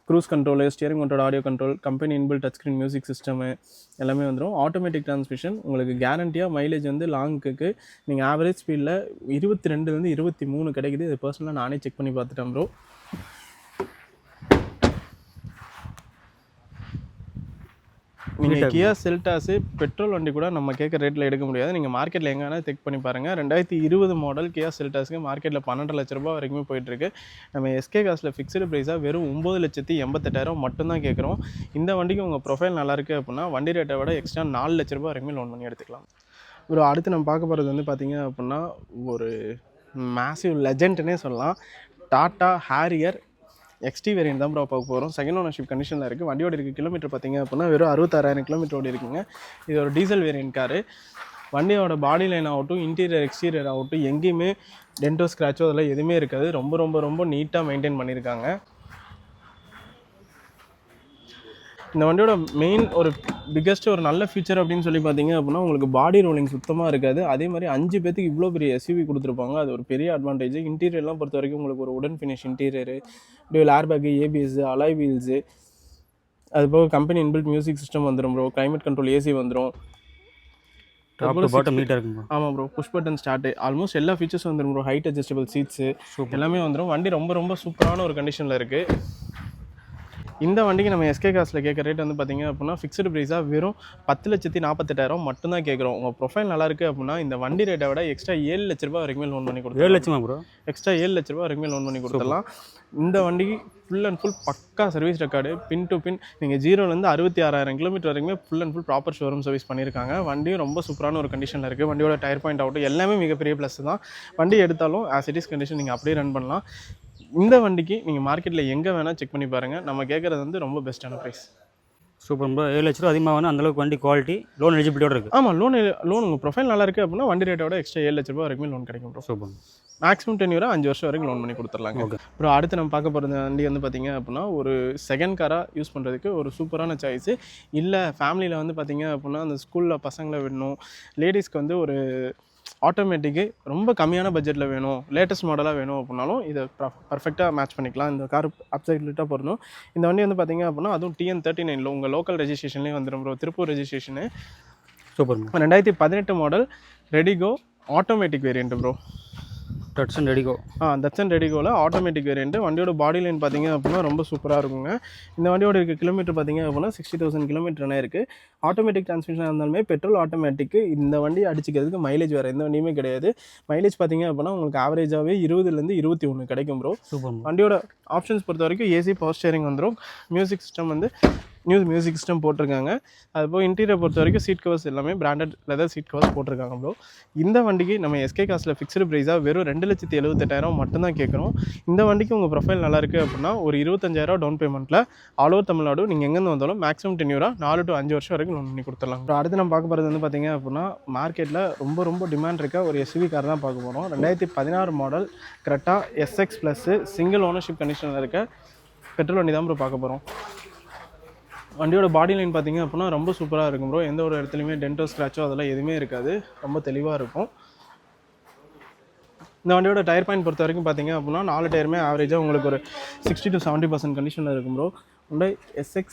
Speaker 1: cruise control, steering control, audio control, company inbuilt touch screen music system எல்லாமே வந்துடும். ஆட்டோமேட்டிக் டிரான்ஸ்மிஷன் உங்களுக்கு கேரண்டியாக மைலேஜ் வந்து லாங்குக்கு நீங்கள் ஆவரேஜ் ஸ்பீடில் 22 23 கிடைக்குது. இது பர்சனலாக நானே செக் பண்ணி பார்த்துட்டேன் ப்ரோ. நீங்கள் கியா செல்டாஸு பெட்ரோல் வண்டி கூட நம்ம கேட்குற ரேட்டில் எடுக்க முடியாது. நீங்கள் மார்க்கெட்டில் எங்கே வேணால் செக் பண்ணி பாருங்கள். 2020 மாடல் கியா செல்டாஸுக்கு மார்க்கெட்டில் 12 லட்ச ரூபா வரைக்குமே போயிட்டுருக்கு. நம்ம எஸ்கே காசில் ஃபிக்ஸ்டு ப்ரைஸாக வெறும் 9,88,000 மட்டும்தான் கேட்குறோம். இந்த வண்டிக்கு உங்கள் ப்ரொஃபைல் நல்லாயிருக்கு அப்படின்னா வண்டி ரேட்டை விட எக்ஸ்ட்ரா 4 லட்ச ரூபா வரைக்குமே லோன் பண்ணி எடுத்துக்கலாம். ஒரு அடுத்து நம்ம பார்க்க போகிறது வந்து பார்த்திங்க அப்படின்னா ஒரு மேசிவ் லெஜெண்ட்னே சொல்லலாம். டாட்டா ஹாரியர் எக்ஸ்டி வேரியன்ட் தான் ப்ரோ பார்க்க போகிறோம். செகண்ட் ஓனர்ஷிப் கண்டிஷனில் இருக்குது. வண்டியோட இருக்க கிலோமீட்டர் பார்த்திங்க அப்படின்னா வெறும் 66,000 கிலோமீட்டர் ஓடி இருக்குங்க. இது ஒரு டீசல் வேரியன்ட் காரு. வண்டியோட பாடி லைன் ஆகட்டும், இன்டீரியர் எக்ஸ்டீரியர் ஆகட்டும், எங்கேயுமே டென்டோ ஸ்க்ராச்சோ அதெல்லாம் எதுவுமே இருக்காது. ரொம்ப ரொம்ப ரொம்ப நீட்டாக மெயின்டைன் பண்ணியிருக்காங்க. இந்த வண்டியோட மெயின் ஒரு பிக்கஸ்ட் ஒரு நல்ல ஃபீச்சர் அப்படின்னு சொல்லி பார்த்தீங்க அப்படின்னா உங்களுக்கு பாடி ரோலிங் சுத்தமாக இருக்காது. அதே மாதிரி 5 பேத்துக்கு இவ்வளோ பெரிய எஸ்யூவி கொடுத்துருப்பாங்க. அது ஒரு பெரிய அட்வான்டேஜ். இன்டீரியர்லாம் பொறுத்த வரைக்கும் உங்களுக்கு ஒரு wooden finish interior, dual airbag, ABS, alloy wheels, அது போக கம்பெனி இன்பில்ட் மியூசிக் சிஸ்டம் வந்துடும் ப்ரோ. கிளைமேட் கண்ட்ரோல் ஏசி வந்துடும். ஆமாம் bro, push button start almost எல்லா ஃபீச்சர்ஸும் வந்துடும் ப்ரோ. ஹைட் அட்ஜஸ்டபிள் சீட்ஸு எல்லாமே வந்துடும். வண்டி ரொம்ப ரொம்ப சூப்பரான ஒரு கண்டிஷனில் இருக்குது. இந்த வண்டிக்கு நம்ம எஸ்கே காசில் கேட்குற ரேட் வந்து பார்த்திங்க அப்படின்னா ஃபிக்ஸ்டு ப்ரைஸாக வெறும் 10,48,000 மட்டும்தான் கேட்குறோம். உங்கள் ப்ரொஃபைல் நல்லா இருக்குது அப்படின்னா இந்த வண்டி ரேட்டை விட எக்ஸ்ட்ரா 7 லட்ச ரூபா வரைக்கும் லோன் பண்ணி கொடுத்துருவோம்.
Speaker 2: 7 லட்சமா ப்ரோ?
Speaker 1: எக்ஸ்ட்ரா 7 லட்ச ரூபா வரைக்கும் லோன் பண்ணி கொடுத்துடலாம். இந்த வண்டிக்கு ஃபுல் அண்ட் ஃபுல் பக்கா சர்வீஸ் ரெக்கார்டு. பின் டு பின் நீங்கள் 0லேருந்து 66,000 கிலோமீட்டர் வரைக்குமே full and full proper showroom service பண்ணியிருக்காங்க. வண்டியும் ரொம்ப சூப்பரான ஒரு கண்டிஷனில் இருக்குது. வண்டியோட டயர் பாயிண்ட் ஆகட்டும் எல்லாமே மிகப்பெரிய ப்ளஸ் தான். வண்டி எடுத்தாலும் ஆஸ் இட் இஸ் கண்டிஷன் நீங்கள் அப்படியே ரன் பண்ணலாம். இந்த வண்டிக்கு நீங்கள் மார்க்கெட்டில் எங்கே வேணால் செக் பண்ணி பாருங்கள். நம்ம கேட்குறது வந்து ரொம்ப பெஸ்ட்டான ப்ரைஸ்.
Speaker 2: Super bro. 7 லட்ச ரூபா அதிகமாக வந்து அந்தளவுக்கு வண்டி குவாலிட்டி, லோன் எலிஜிபிலிட்டியோட இருக்குது.
Speaker 1: ஆமாம், லோன் உங்கள் ப்ரொஃபைல் நல்லா இருக்குது அப்படின்னா வண்டி ரேட்டோட எக்ஸ்ட்ரா 7 லட்ச ரூபா வரைக்கும் லோன் கிடைக்கும் ப்ரோ.
Speaker 2: சூப்பர்.
Speaker 1: மேக்ஸிமம் 10 இயர் 5 வருஷம் வரைக்கும் லோன் பண்ணி கொடுத்துடலாங்க. அப்புறம் அடுத்து நம்ம பார்க்க போகிறது வண்டி வந்து பார்த்திங்க அப்படின்னா ஒரு செகண்ட் காராக யூஸ் பண்ணுறதுக்கு ஒரு சூப்பரான சாய்ஸு. இல்லை ஃபேமிலியில் வந்து பார்த்திங்க அப்படின்னா அந்த ஸ்கூலில் பசங்களை விடணும், லேடிஸ்க்கு வந்து ஒரு ஆட்டோமேட்டிக்கு ரொம்ப கம்மியான பட்ஜெட்டில் வேணும், லேட்டஸ்ட் மாடலாக வேணும் அப்படின்னாலும் இதை பர்ஃபெக்டாக மேட்ச் பண்ணிக்கலாம். இந்த கார் அப்சைட்லிட்டாக போடணும். இந்த வண்டி வந்து பார்த்திங்க அப்படின்னா அதுவும் TN39 உங்கள் லோக்கல் ரெஜிஸ்ட்ரேஷன்லேயே வந்துடும் bro. Tiruppur registration.
Speaker 2: Super.
Speaker 1: 2018 model Redigo automatic variant bro.
Speaker 2: Datsun Redigo.
Speaker 1: Datsun ரெடிகோவில் ஆட்டோமேட்டிக் வேரியன்ட். வண்டியோட பாடி லைன் பார்த்திங்க அப்படின்னா ரொம்ப சூப்பராக இருக்குங்க. இந்த வண்டியோட இருக்க கிலோமீட்டர் பார்த்திங்க அப்படின்னா 60,000 கிலோமீட்டர் இருக்குது. ஆட்டோமேட்டிக் டிரான்ஸ்மிஷன் இருந்தாலுமே பெட்ரோல் ஆட்டோமேட்டிக்கு இந்த வண்டி அடிச்சிக்கிறதுக்கு மைலேஜ் வேறு எந்த வண்டியுமே கிடையாது. மைலேஜ் பார்த்திங்க அப்படின்னா உங்களுக்கு ஆவரேஜாகவே 20லேருந்து 21 கிடைக்கும் ப்ரோ.
Speaker 2: சூப்பர்.
Speaker 1: வண்டியோட ஆப்ஷன்ஸ் பொறுத்த வரைக்கும் ஏசி, பவர் ஸ்டேரிங் வந்துடும். மியூசிக் சிஸ்டம் வந்து நியூ மியூசிக் சிஸ்டம் போட்டிருக்காங்க. அதுபோக இன்டீரியர் பொறுத்த வரைக்கும் சீட் கவர்ஸ் எல்லாமே பிராண்டட் லெதர் சீட் கவர்ஸ் போட்டிருக்காங்க ப்ரோ. இந்த வண்டிக்கு நம்ம எஸ்கே காசில் ஃபிக்ஸ்டு ப்ரைஸாக வெறும் 2,78,000 மட்டும்தான் கேட்குறோம். இந்த வண்டிக்கு உங்கள் ப்ரொஃபைல் நல்லா இருக்குது அப்படின்னா ஒரு 25,000 டவுன் பேமெண்ட்டில் ஆல் ஓவர் தமிழ்நாடு நீங்கள் எங்கேருந்து வந்தாலும் மேக்ஸிமம் 10 இயர் 4 to 5 வருஷம் வரைக்கும் லோன் பண்ணி கொடுத்துடலாம். அப்புறம் அடுத்து நம்ம பார்க்க போகிறது வந்து பார்த்திங்க அப்படின்னா மார்க்கெட்டில் ரொம்ப ரொம்ப டிமாண்ட் இருக்க ஒரு எஸ்யூவி கார் தான் பார்க்க போகிறோம். 2016 model Creta SX plus single ownership கண்டிஷனில் இருக்க பெட்ரோல் வண்டி தான் ப்ரோ பார்க்க போகிறோம். வண்டியோட பாடி லைன் பார்த்திங்க அப்படின்னா ரொம்ப சூப்பராக இருக்கும் ப்ரோ. எந்த ஒரு இடத்துலையுமே டென்டோ ஸ்க்ராச்சோ அதெல்லாம் எதுவுமே இருக்காது. ரொம்ப தெளிவாக இருக்கும். இந்த வண்டியோட டயர் பாயிண்ட் பொறுத்த வரைக்கும் பார்த்திங்க அப்படின்னா 4 டயருமே ஆவரேஜாக உங்களுக்கு ஒரு 60 to 70% கண்டிஷனில் இருக்கும் ப்ரோ. Hyundai SX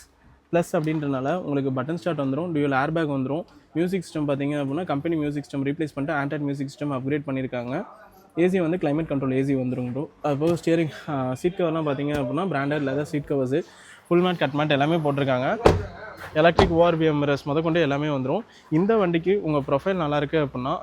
Speaker 1: ப்ளஸ் அப்படின்றனால உங்களுக்கு பட்டன் ஸ்டார்ட் வந்துடும், டியூவல் ஏர் பேக் வந்துடும். மியூசிக் சிஸ்டம் பார்த்திங்க அப்படின்னா கம்பெனி மியூசிக் சிஸ்டம் ரீப்ளேஸ் பண்ணிட்டு ஆண்ட்ராய்ட் மியூசிக் சிஸ்டம் அப்கிரேட் பண்ணியிருக்காங்க. ஏசி வந்து கிளைமேட் கண்ட்ரோல் ஏசி வந்துடும் ப்ரோ. அதுபோக ஸ்டியரிங் சீட் கவர்லாம் பார்த்திங்க அப்படின்னா branded leather seat covers, full mat cut mat எல்லாமே போட்டிருக்காங்க. எலக்ட்ரிக் ORVM மிரர்ஸ் முதற்கொண்டு எல்லாமே வந்துடும். இந்த வண்டிக்கு உங்கள் ப்ரொஃபைல் நல்லா இருக்குது அப்படின்னா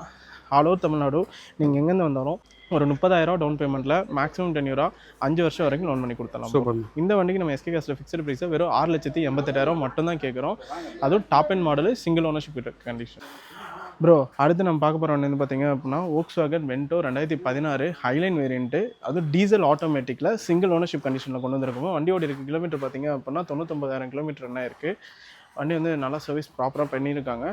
Speaker 1: ஆல் ஓவர் தமிழ்நாடு நீங்கள் எங்கேருந்து வந்தாலும் ஒரு 30,000 டவுன் பேமெண்ட்டில் மேக்ஸிமம் 10 இயர் 5 வருஷம் வரைக்கும் லோன் பண்ணி கொடுத்தலாம்.
Speaker 2: சூப்பர்.
Speaker 1: இந்த வண்டிக்கு நம்ம எஸ்கே காசில் ஃபிக்ஸ்டு ப்ரைஸாக வெறும் 6,88,000 மட்டும்தான் கேட்குறோம். அதுவும் top and model single ownership condition bro. அடுத்து நம்ம பார்க்க போகிற வண்டி வந்து பார்த்திங்க அப்படின்னா Volkswagen Vento 2016 ஹைலைன் வேரியன்ட்டு. அதுவும் டீசல் ஆட்டோமேட்டிக்கில் சிங்கிள் ஓனர்ஷிப் கண்டிஷனில் கொண்டு வந்திருக்கோம். வண்டியோட இருக்க கிலோமீட்டர் பார்த்திங்க அப்படின்னா 99,000 கிலோமீட்டர் என்ன இருக்குது. வண்டி வந்து நல்லா சர்வீஸ் ப்ராப்பராக பண்ணியிருக்காங்க.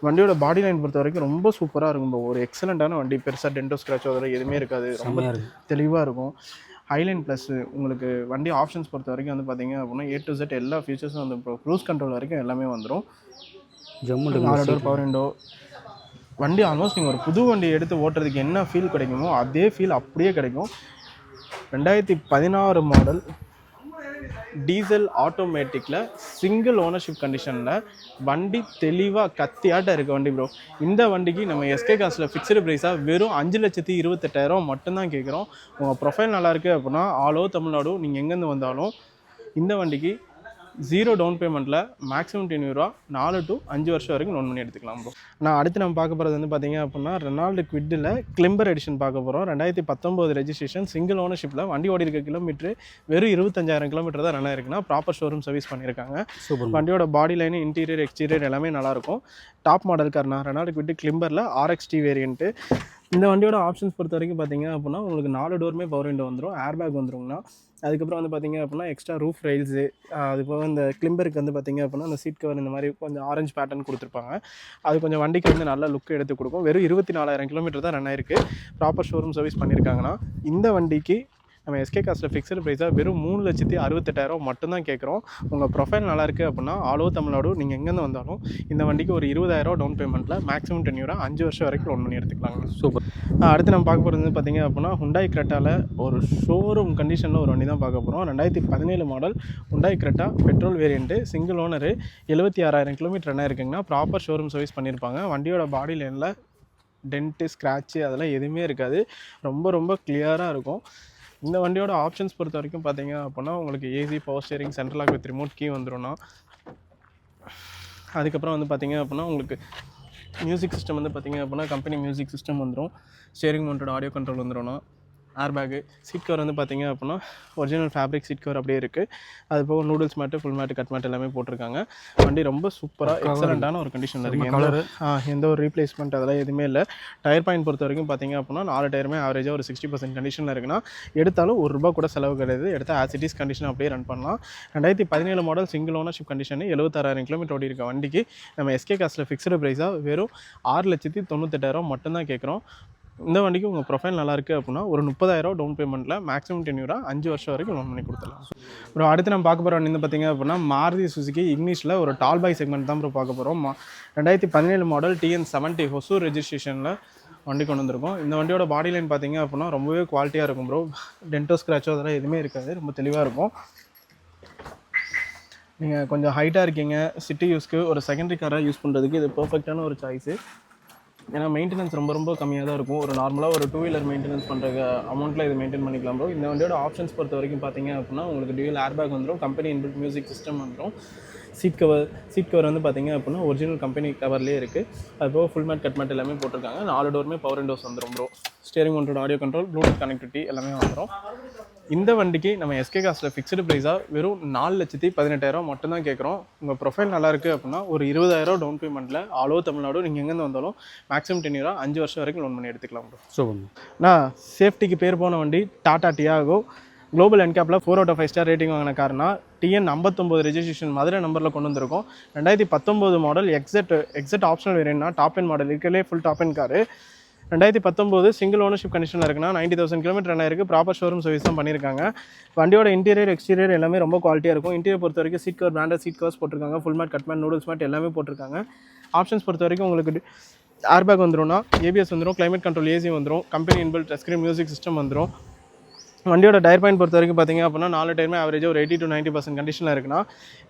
Speaker 1: வண்டியோட பாடி லைன் பொறுத்த வரைக்கும் ரொம்ப சூப்பராக இருக்கும் ப்ரோ. ஒரு எக்ஸலண்ட்டான வண்டி. பெருசாக டென்டோ ஸ்க்ராச்சோ அதெல்லாம் எதுவுமே இருக்காது. ரொம்ப தெளிவாக இருக்கும். ஹைலைன் ப்ளஸ் உங்களுக்கு வண்டி ஆப்ஷன்ஸ் பொறுத்த வரைக்கும் வந்து பார்த்திங்க அப்படின்னா A to Z எல்லா ஃபீச்சர்ஸும் வந்து ப்ரோ. க்ரூஸ் கண்ட்ரோல் வரைக்கும் எல்லாமே வந்துடும். Door power window. வண்டி ஆல்மோஸ்ட் நீங்கள் ஒரு புது வண்டி எடுத்து ஓட்டுறதுக்கு என்ன ஃபீல் கிடைக்குமோ அதே ஃபீல் அப்படியே கிடைக்கும். 2016 மாடல் டீசல் ஆட்டோமேட்டிக்கில் சிங்கிள் ஓனர்ஷிப் கண்டிஷனில் வண்டி தெளிவாக கத்தியாட்ட இருக்க வண்டி ப்ரோ. இந்த வண்டிக்கு நம்ம எஸ்கே காசில் ஃபிக்ஸ்டு ப்ரைஸாக வெறும் 5,28,000 மட்டும்தான் கேட்குறோம். உங்கள் ப்ரொஃபைல் நல்லாயிருக்கு அப்படின்னா ஆல் ஓவர் தமிழ்நாடு நீங்கள் எங்கேருந்து வந்தாலும் இந்த வண்டிக்கு 0 டவுன் பேமெண்ட்டில் மேக்ஸிமம் ரூபா 4 to 5 வருஷம் வரைக்கும் லோன் பண்ணி எடுத்துக்கலாம் ப்ரோ. நான் அடுத்து நம்ம பார்க்க போகிறது வந்து பார்த்தீங்க அப்படின்னா ரெனால்டு குவிட்டில் கிளிம்பர் எடிஷன் பார்க்க போகிறோம். 2019 ரெஜிஸ்ட்ரேஷன், சிங்கிள் ஓனர்ஷிப்பில், வண்டி ஓடி இருக்க கிலோமீட்டர் வெறும் 25,000 கிலோமீட்டர் தான் ரன் ஆயிருக்குன்னா ப்ராப்பர் ஷோரூம் சர்வீஸ் பண்ணியிருக்காங்க. வண்டியோட பாடி லைன், இன்டீரியர், எக்ஸ்டீரியர் எல்லாமே நல்லாயிருக்கும். டாப் மாடல் கார்னா ரெனால்டு குவிட் கிளிம்பரில் RXT வேரியண்ட்டு. இந்த வண்டியோட ஆப்ஷன்ஸ் பொறுத்த வரைக்கும் பார்த்தீங்க அப்படின்னா உங்களுக்கு 4 டோருமே பவர் விண்டோ வந்துடும், ஏர் பேக் வந்துருங்கண்ணா. அதுக்கப்புறம் வந்து பார்த்தீங்க அப்படின்னா எக்ஸ்ட்ரா ரூஃப் ரைல்ஸு, அது போக இந்த கிளிம்பருக்கு வந்து பார்த்தீங்க அப்படின்னா அந்த சீட் கவர் இந்த மாதிரி கொஞ்சம் ஆரஞ்சு பேட்டர்ன் கொடுத்துருப்பாங்க. அது கொஞ்சம் வண்டிக்கு வந்து நல்ல லுக் எடுத்து கொடுக்கும். வெறும் 24,000 கிலோமீட்டர் தான் ரன் ஆயிருக்கு. ப்ராப்பர் ஷோரூம் சர்வீஸ் பண்ணியிருக்காங்கன்னா இந்த வண்டிக்கு நம்ம எஸ்கே காசில் ஃபிக்ஸ்டு ப்ரைஸாக வெறும் 3,68,000 மட்டும்தான் கேட்குறோம். உங்கள் ப்ரொஃபைல் நல்லாயிருக்கு அப்படின்னா ஆல் ஓவர் தமிழ்நாடு நீங்கள் எங்கேருந்து வந்தாலும் இந்த வண்டிக்கு ஒரு 20,000 டவுன் பேமெண்ட்டில் மேக்ஸிமம் டென்யூரா 5 வருஷம் வரைக்கும் லோன் பண்ணி எடுத்துக்கலாங்க.
Speaker 2: சூப்பர்.
Speaker 1: அடுத்து நம்ம பார்க்க போகிறது பார்த்தீங்க அப்படின்னா ஹுண்டாய் கிரெட்டாவில் ஒரு ஷோரூம் கண்டிஷனில் ஒரு வண்டி தான் பார்க்க போகிறோம். 2017 model Hyundai Creta petrol variant, single owner, 76,000 kilometre run ஆயிருக்குங்கன்னா ப்ராப்பர் ஷோரூம் சர்வீஸ் பண்ணியிருப்பாங்க. வண்டியோட பாடி லைனில் டென்ட்டு, ஸ்க்ராட்சு அதெல்லாம் எதுவுமே இருக்காது. ரொம்ப ரொம்ப கிளியராக இருக்கும். இந்த வண்டியோட ஆப்ஷன்ஸ் பொறுத்த வரைக்கும் பார்த்தீங்க அப்படின்னா உங்களுக்கு AC, power steering, central lock with remote key வந்துடும்னா. அதுக்கப்புறம் வந்து பார்த்தீங்க அப்படின்னா உங்களுக்கு மியூசிக் சிஸ்டம் வந்து பார்த்தீங்க அப்படின்னா கம்பெனி மியூசிக் சிஸ்டம் வந்துடும். ஸ்டேரிங் மவுண்டட் ஆடியோ கண்ட்ரோல் வந்துடும்னா. ஏர் பேக்கு, சீட் கவர் வந்து பார்த்தீங்க அப்படின்னா ஒரிஜினல் ஃபேப்ரிக் சீட் கவர் அப்படியே இருக்குது. அது போக noodles mat, full mat, cut mat எல்லாமே போட்டிருக்காங்க. வண்டி ரொம்ப சூப்பராக எக்ஸலண்ட்டான ஒரு கண்டிஷனில் இருக்குது. எந்த ஒரு ரீப்ளேஸ்மெண்ட் அதெல்லாம் எதுவுமே இல்லை. டயர் பாயிண்ட் பொறுத்த வரைக்கும் பார்த்தீங்க அப்படின்னா 4 டயருமே ஆவரேஜாக ஒரு 60% கண்டிஷனில் இருக்குன்னா எடுத்தாலும் ₹1 கூட செலவு கிடையாது. எடுத்தால் ஆசிட்டிஸ் கண்டிஷன் அப்படியே ரன் பண்ணலாம். 2017 model single ownership condition, 76,000 kilometre ஓடி இருக்க வண்டிக்கு நம்ம எஸ்கே காசில் ஃபிக்ஸ்டு ப்ரைஸாக வெறும் 6,98,000 மட்டும்தான் கேட்குறோம். இந்த வண்டிக்கு உங்கள் ப்ரொஃபைல் நல்லாயிருக்கு அப்படின்னா ஒரு 30,000 டவுன் பேமெண்ட்டில் மேக்ஸிமம் டென்யூரா 5 வருஷம் வரைக்கும் லோன் பண்ணி கொடுத்துடலாம். அப்புறம் அடுத்து நம்ம பார்க்க போகிற வண்டி பார்த்தீங்க அப்படின்னா மாருதி சுசுகி இக்னிஷில் ஒரு டால் பாய் செக்மெண்ட் தான் ப்ரோ பார்க்க போகிறோம். 2017 மாடல் TN70 ஹொசூர் ரெஜிஸ்ட்ரேஷனில் வண்டி கொண்டு வந்திருக்கோம். இந்த வண்டியோட பாடி லைன் பார்த்தீங்க அப்படின்னா ரொம்பவே குவாலிட்டியாக இருக்கும் ப்ரோ. டென்டோ, ஸ்க்ராச்சோ அதெல்லாம் எதுவுமே இருக்காது. ரொம்ப தெளிவாக இருக்கும். நீங்கள் கொஞ்சம் ஹைட்டாக இருக்கீங்க, சிட்டி யூஸ்க்கு ஒரு செகண்டரி காராக யூஸ் பண்ணுறதுக்கு இது பர்ஃபெக்டான ஒரு சாய்ஸு. ஏன்னா மெயின்டெனன்ஸ் ரொம்ப ரொம்ப கம்மியாக தான் இருக்கும். ஒரு நார்மலாக ஒரு 2 வீலர் மெயின்டெனன்ஸ் பண்ணுற அமௌண்ட்டில் இது மெயின்டைன் பண்ணிக்கலாம் ப்ரோ. இந்த வண்டியோட ஆப்ஷன்ஸ் பொறுத்த வரைக்கும் பார்த்தீங்க அப்படின்னா உங்களுக்கு டியூல் ஏர் பேக் வந்துடும், கம்பெனி இன்பில்ட் மியூசிக் சிஸ்டம் வந்துடும். சீட் கவர் வந்து பார்த்தீங்க அப்படின்னா ஒரிஜினல் கம்பெனி கவர்லேயே இருக்குது. அது போக ஃபுல் மேட், கட் மேட் எல்லாமே போட்டிருக்காங்க. 4 டோருமே பவர் விண்டோஸ் வந்துடும் bro. Steering mounted audio control, Bluetooth connectivity எல்லாமே வந்துடும். இந்த வண்டிக்கு நம்ம எஸ்கே காசில் ஃபிக்ஸ்டு ப்ரைஸாக வெறும் 4,18,000 மட்டும்தான் கேட்குறோம். உங்கள் ப்ரொஃபைல் நல்லாயிருக்கு அப்படின்னா ஒரு 20,000 டவுன் பேமெண்ட்டில் ஆல் ஓவர் தமிழ்நாடு நீங்கள் எங்கேருந்து வந்தாலும் மேக்ஸிமம் டென்யூரா 5 வருஷம் வரைக்கும் லோன் பண்ணி எடுத்துக்கலாம் ப்ரோ.
Speaker 2: சூப்பர்.
Speaker 1: நான் சேஃப்டிக்கு பேர் போன வண்டி டாடா டியாகோ. குளோபல் என்கேப்பில் 4 out of 5 ஸ்டார் ரேட்டிங் வாங்கின கார்னா TN59 ரெஜிஸ்ட்ரேஷன் மதுரை நம்பரில் கொண்டு வந்திருக்கோம். 2019 மாடல் எக்ஸட் ஆப்ஷனல் வேரியன்ட்னா டாப் என் மாடல் இருக்கலே full top end car. 2019 single ownership கண்டிஷனில் இருக்குன்னா 90,000 கிலோமீட்டர் ரன் ஆயிருக்கு. ப்ராப்பர் ஷோரூம் சர்வீஸ் தான் பண்ணியிருக்காங்க. வண்டியோட இன்டீரியர், எக்ஸ்டீரியர் எல்லாமே ரொம்ப குவாலிட்டியாக இருக்கும். இன்டீரியர் பொறுத்த வரைக்கும் seat cover, branded seat covers போட்டிருக்காங்க. Full mat, cut mat, noodles mat எல்லாமே போட்டிருக்காங்க. ஆப்ஷன்ஸ் பொறுத்த வரைக்கும் உங்களுக்கு ஏர் பேக் வந்துடும்னா, ABS வந்துடும், கிளைமேட் கண்ட்ரோல் AC வந்துடும், company inbuilt touch screen music system வந்துடும். வண்டியோட டயர் பாயிண்ட் பொறுத்த வரைக்கும் பார்த்தீங்க அப்படின்னா 4 டயருமே ஆவரேஜாக ஒரு 80 to 90% கண்டிஷனில் இருக்குன்னா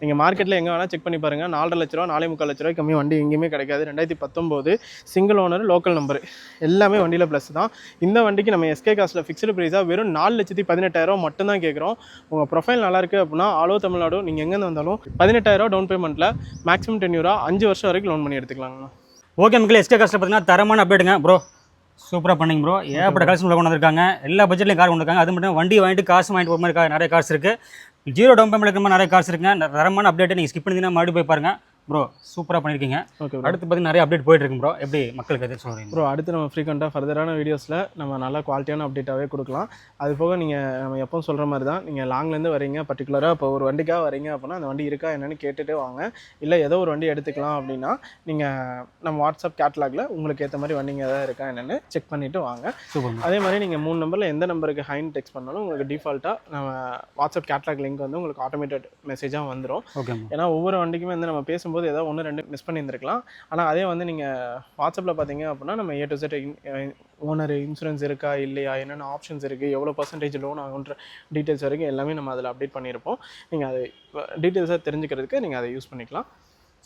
Speaker 1: நீங்கள் மார்க்கெட்டில் எங்கே வேணால் செக் பண்ணி பாருங்கள். 4.5 லட்ச ரூபா, 4.75 லட்ச ரூபாய்க்கு கம்மி வண்டி எங்கேயுமே கிடைக்காது. 2019 சிங்கிள் ஓனர், லோக்கல் நம்பர் எல்லாமே வண்டியில் ப்ளஸ் தான். இந்த வண்டிக்கு நம்ம எஸ்கே காசில் ஃபிக்ஸ்டு ப்ரைஸாக வெறும் 4,18,000 மட்டும்தான் கேட்குறோம். உங்கள் ப்ரொஃபைல் நல்லாயிருக்கு அப்படின்னா ஆல் ஓவர் தமிழ்நாடு நீங்கள் எங்கேருந்து வந்தாலும் 18,000 டவுன் பேமெண்ட்டில் மேக்ஸிமம் டென்யூரா 5 வருஷம் வரைக்கும் லோன் பண்ணி எடுத்துக்கலாங்கண்ணா.
Speaker 2: ஓகே மக்கள், எஸ்கே காசில் பார்த்தீங்கன்னா தரமான அப்டேட்டுங்க ப்ரோ. சூப்பராக பண்ணிங்க ப்ரோ. ஏகப்பட்ட கலெக்ஷன் கொண்டு வந்திருக்காங்க. எல்லா பட்ஜெட்லையும் கார் கொண்டு வந்திருக்காங்க. அது மட்டும் வண்டி வாங்கிட்டு காசு வாங்கிட்டு போகிற மாதிரி நிறைய கார்ஸ் இருக்குது. 0 டவுன் பேமெண்ட் இருக்கிற மாதிரி நிறைய கார்ஸ் இருக்குங்க. தரமான அப்டேட்டை நீங்கள் ஸ்கிப் பண்ணிங்கன்னா மறுபடியும் போய் பாருங்கள் ப்ரோ. சூப்பராக பண்ணியிருக்கீங்க.
Speaker 1: ஓகே,
Speaker 2: அடுத்து பார்த்தீங்கன்னா நிறைய அப்டேட் போயிட்டு இருக்கு ப்ரோ. எப்படி மக்களுக்கு எது சொல்கிறீங்க
Speaker 1: ப்ரோ? அடுத்து நம்ம ஃப்ரீக்வெண்ட்டாக ஃபர்தரான வீடியோஸில் நம்ம நல்லா குவாலிட்டியான அப்டேட்டாகவே கொடுக்கலாம். அது போக நீங்கள் நம்ம எப்போ சொல்கிற மாதிரி தான், நீங்கள் லாங்லேருந்து வரீங்க, பர்டிகுலராக இப்போ ஒரு வண்டிக்காக வரீங்க அப்படின்னா அந்த வண்டி இருக்கா என்னென்னு கேட்டுகிட்டே வாங்க. இல்லை ஏதோ ஒரு வண்டி எடுத்துக்கலாம் அப்படின்னா நீங்கள் நம்ம வாட்ஸ்அப் கேட்லாகில் உங்களுக்கு ஏற்ற மாதிரி வண்டிங்க எதாவது இருக்கா என்னென்னு செக் பண்ணிவிட்டு வாங்க. அதே மாதிரி நீங்கள் 3 நம்பரில் எந்த நம்பருக்கு ஹைன் டெக்ஸ்ட் பண்ணாலும் உங்களுக்கு டிஃபால்ட்டாக நம்ம வாட்ஸ்அப் கேட்லாக் லிங்க் வந்து உங்களுக்கு ஆட்டோமேட்டட் மெசேஜாக வந்துடும்.
Speaker 2: ஓகே.
Speaker 1: ஏன்னா ஒவ்வொரு வண்டிக்குமே வந்து நம்ம பேசும்போது பார்க்கும்போது ஏதாவது 1-2 மிஸ் பண்ணியிருந்திருக்கலாம். ஆனால் அதே வந்து நீங்கள் வாட்ஸ்அப்பில் பார்த்தீங்க அப்படின்னா நம்ம A to Z owner insurance இருக்கா இல்லையா, என்னென்ன ஆப்ஷன்ஸ் இருக்குது, எவ்வளோ பர்சன்டேஜ் லோன் ஆகுன்ற டீட்டெயில்ஸ் வரைக்கும் எல்லாமே நம்ம அதில் அப்டேட் பண்ணியிருப்போம். நீங்கள் அதை டீட்டெயில்ஸாக தெரிஞ்சுக்கிறதுக்கு நீங்கள் அதை யூஸ் பண்ணிக்கலாம்.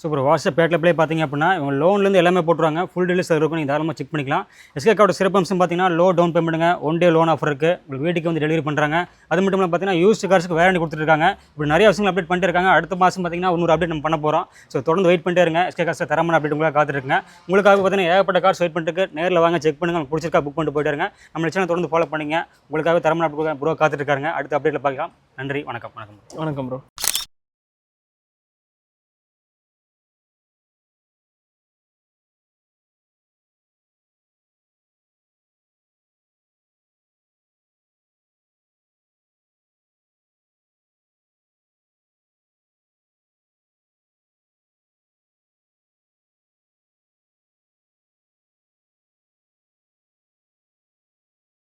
Speaker 2: சூப்பர். வாட்ஸ்அப் பேட்டில் ப்ளே பார்த்தீங்க அப்படின்னா இவங்க லோன்லேருந்து எல்லாமே போட்டுருவாங்க. ஃபுல் டீல்ஸ் இருக்கும், நீங்கள் தாராளமாக செக் பண்ணிக்கலாம். எஸ்கே கார்டு சிறப்பம்சம் பார்த்தீங்கன்னா லோ டவுன் பேமெண்ட்டுங்க, 1 டே லோன் ஆஃபர் இருக்குது, உங்களுக்கு வீட்டுக்கு வந்து டெலிவரி பண்ணுறாங்க. அது மட்டும் இல்லாமல் பார்த்தீங்கன்னா யூஸ்டு கார்ஸ்க்கு வேரண்டி கொடுத்துருக்காங்க. இப்படி நிறைய விஷயங்கள் அப்டேட் பண்ணிட்டு இருக்காங்க. அடுத்த மாதம் பார்த்தீங்கன்னா இன்னொரு அப்டேட் நம்ம பண்ண போகிறோம். ஸோ தொடர்ந்து வெயிட் பண்ணிட்டே இருங்க. எஸ்கே கார்ஸ் தரமான அப்டேட் உங்களுக்காக காத்துருக்குங்க. உங்களுக்காக பார்த்தீங்கன்னா ஏகப்பட்ட கார்ஸ் வெயிட் பண்ணிட்டு நேரில் வாங்க, செக் பண்ணுங்கள், உங்களுக்கு பிடிச்சிருக்கா புக் பண்ணிட்டு போயிட்டு இருங்க. நம்ம சேனல் தொடர்ந்து ஃபாலோ பண்ணிங்க. உங்களுக்காக தரமான அப்டேட் ப்ரோ காத்துட்டு இருக்காங்க. அடுத்த அப்டேட்டில் பார்க்கலாம். நன்றி, வணக்கம்.
Speaker 1: வணக்கம் ப்ரோ.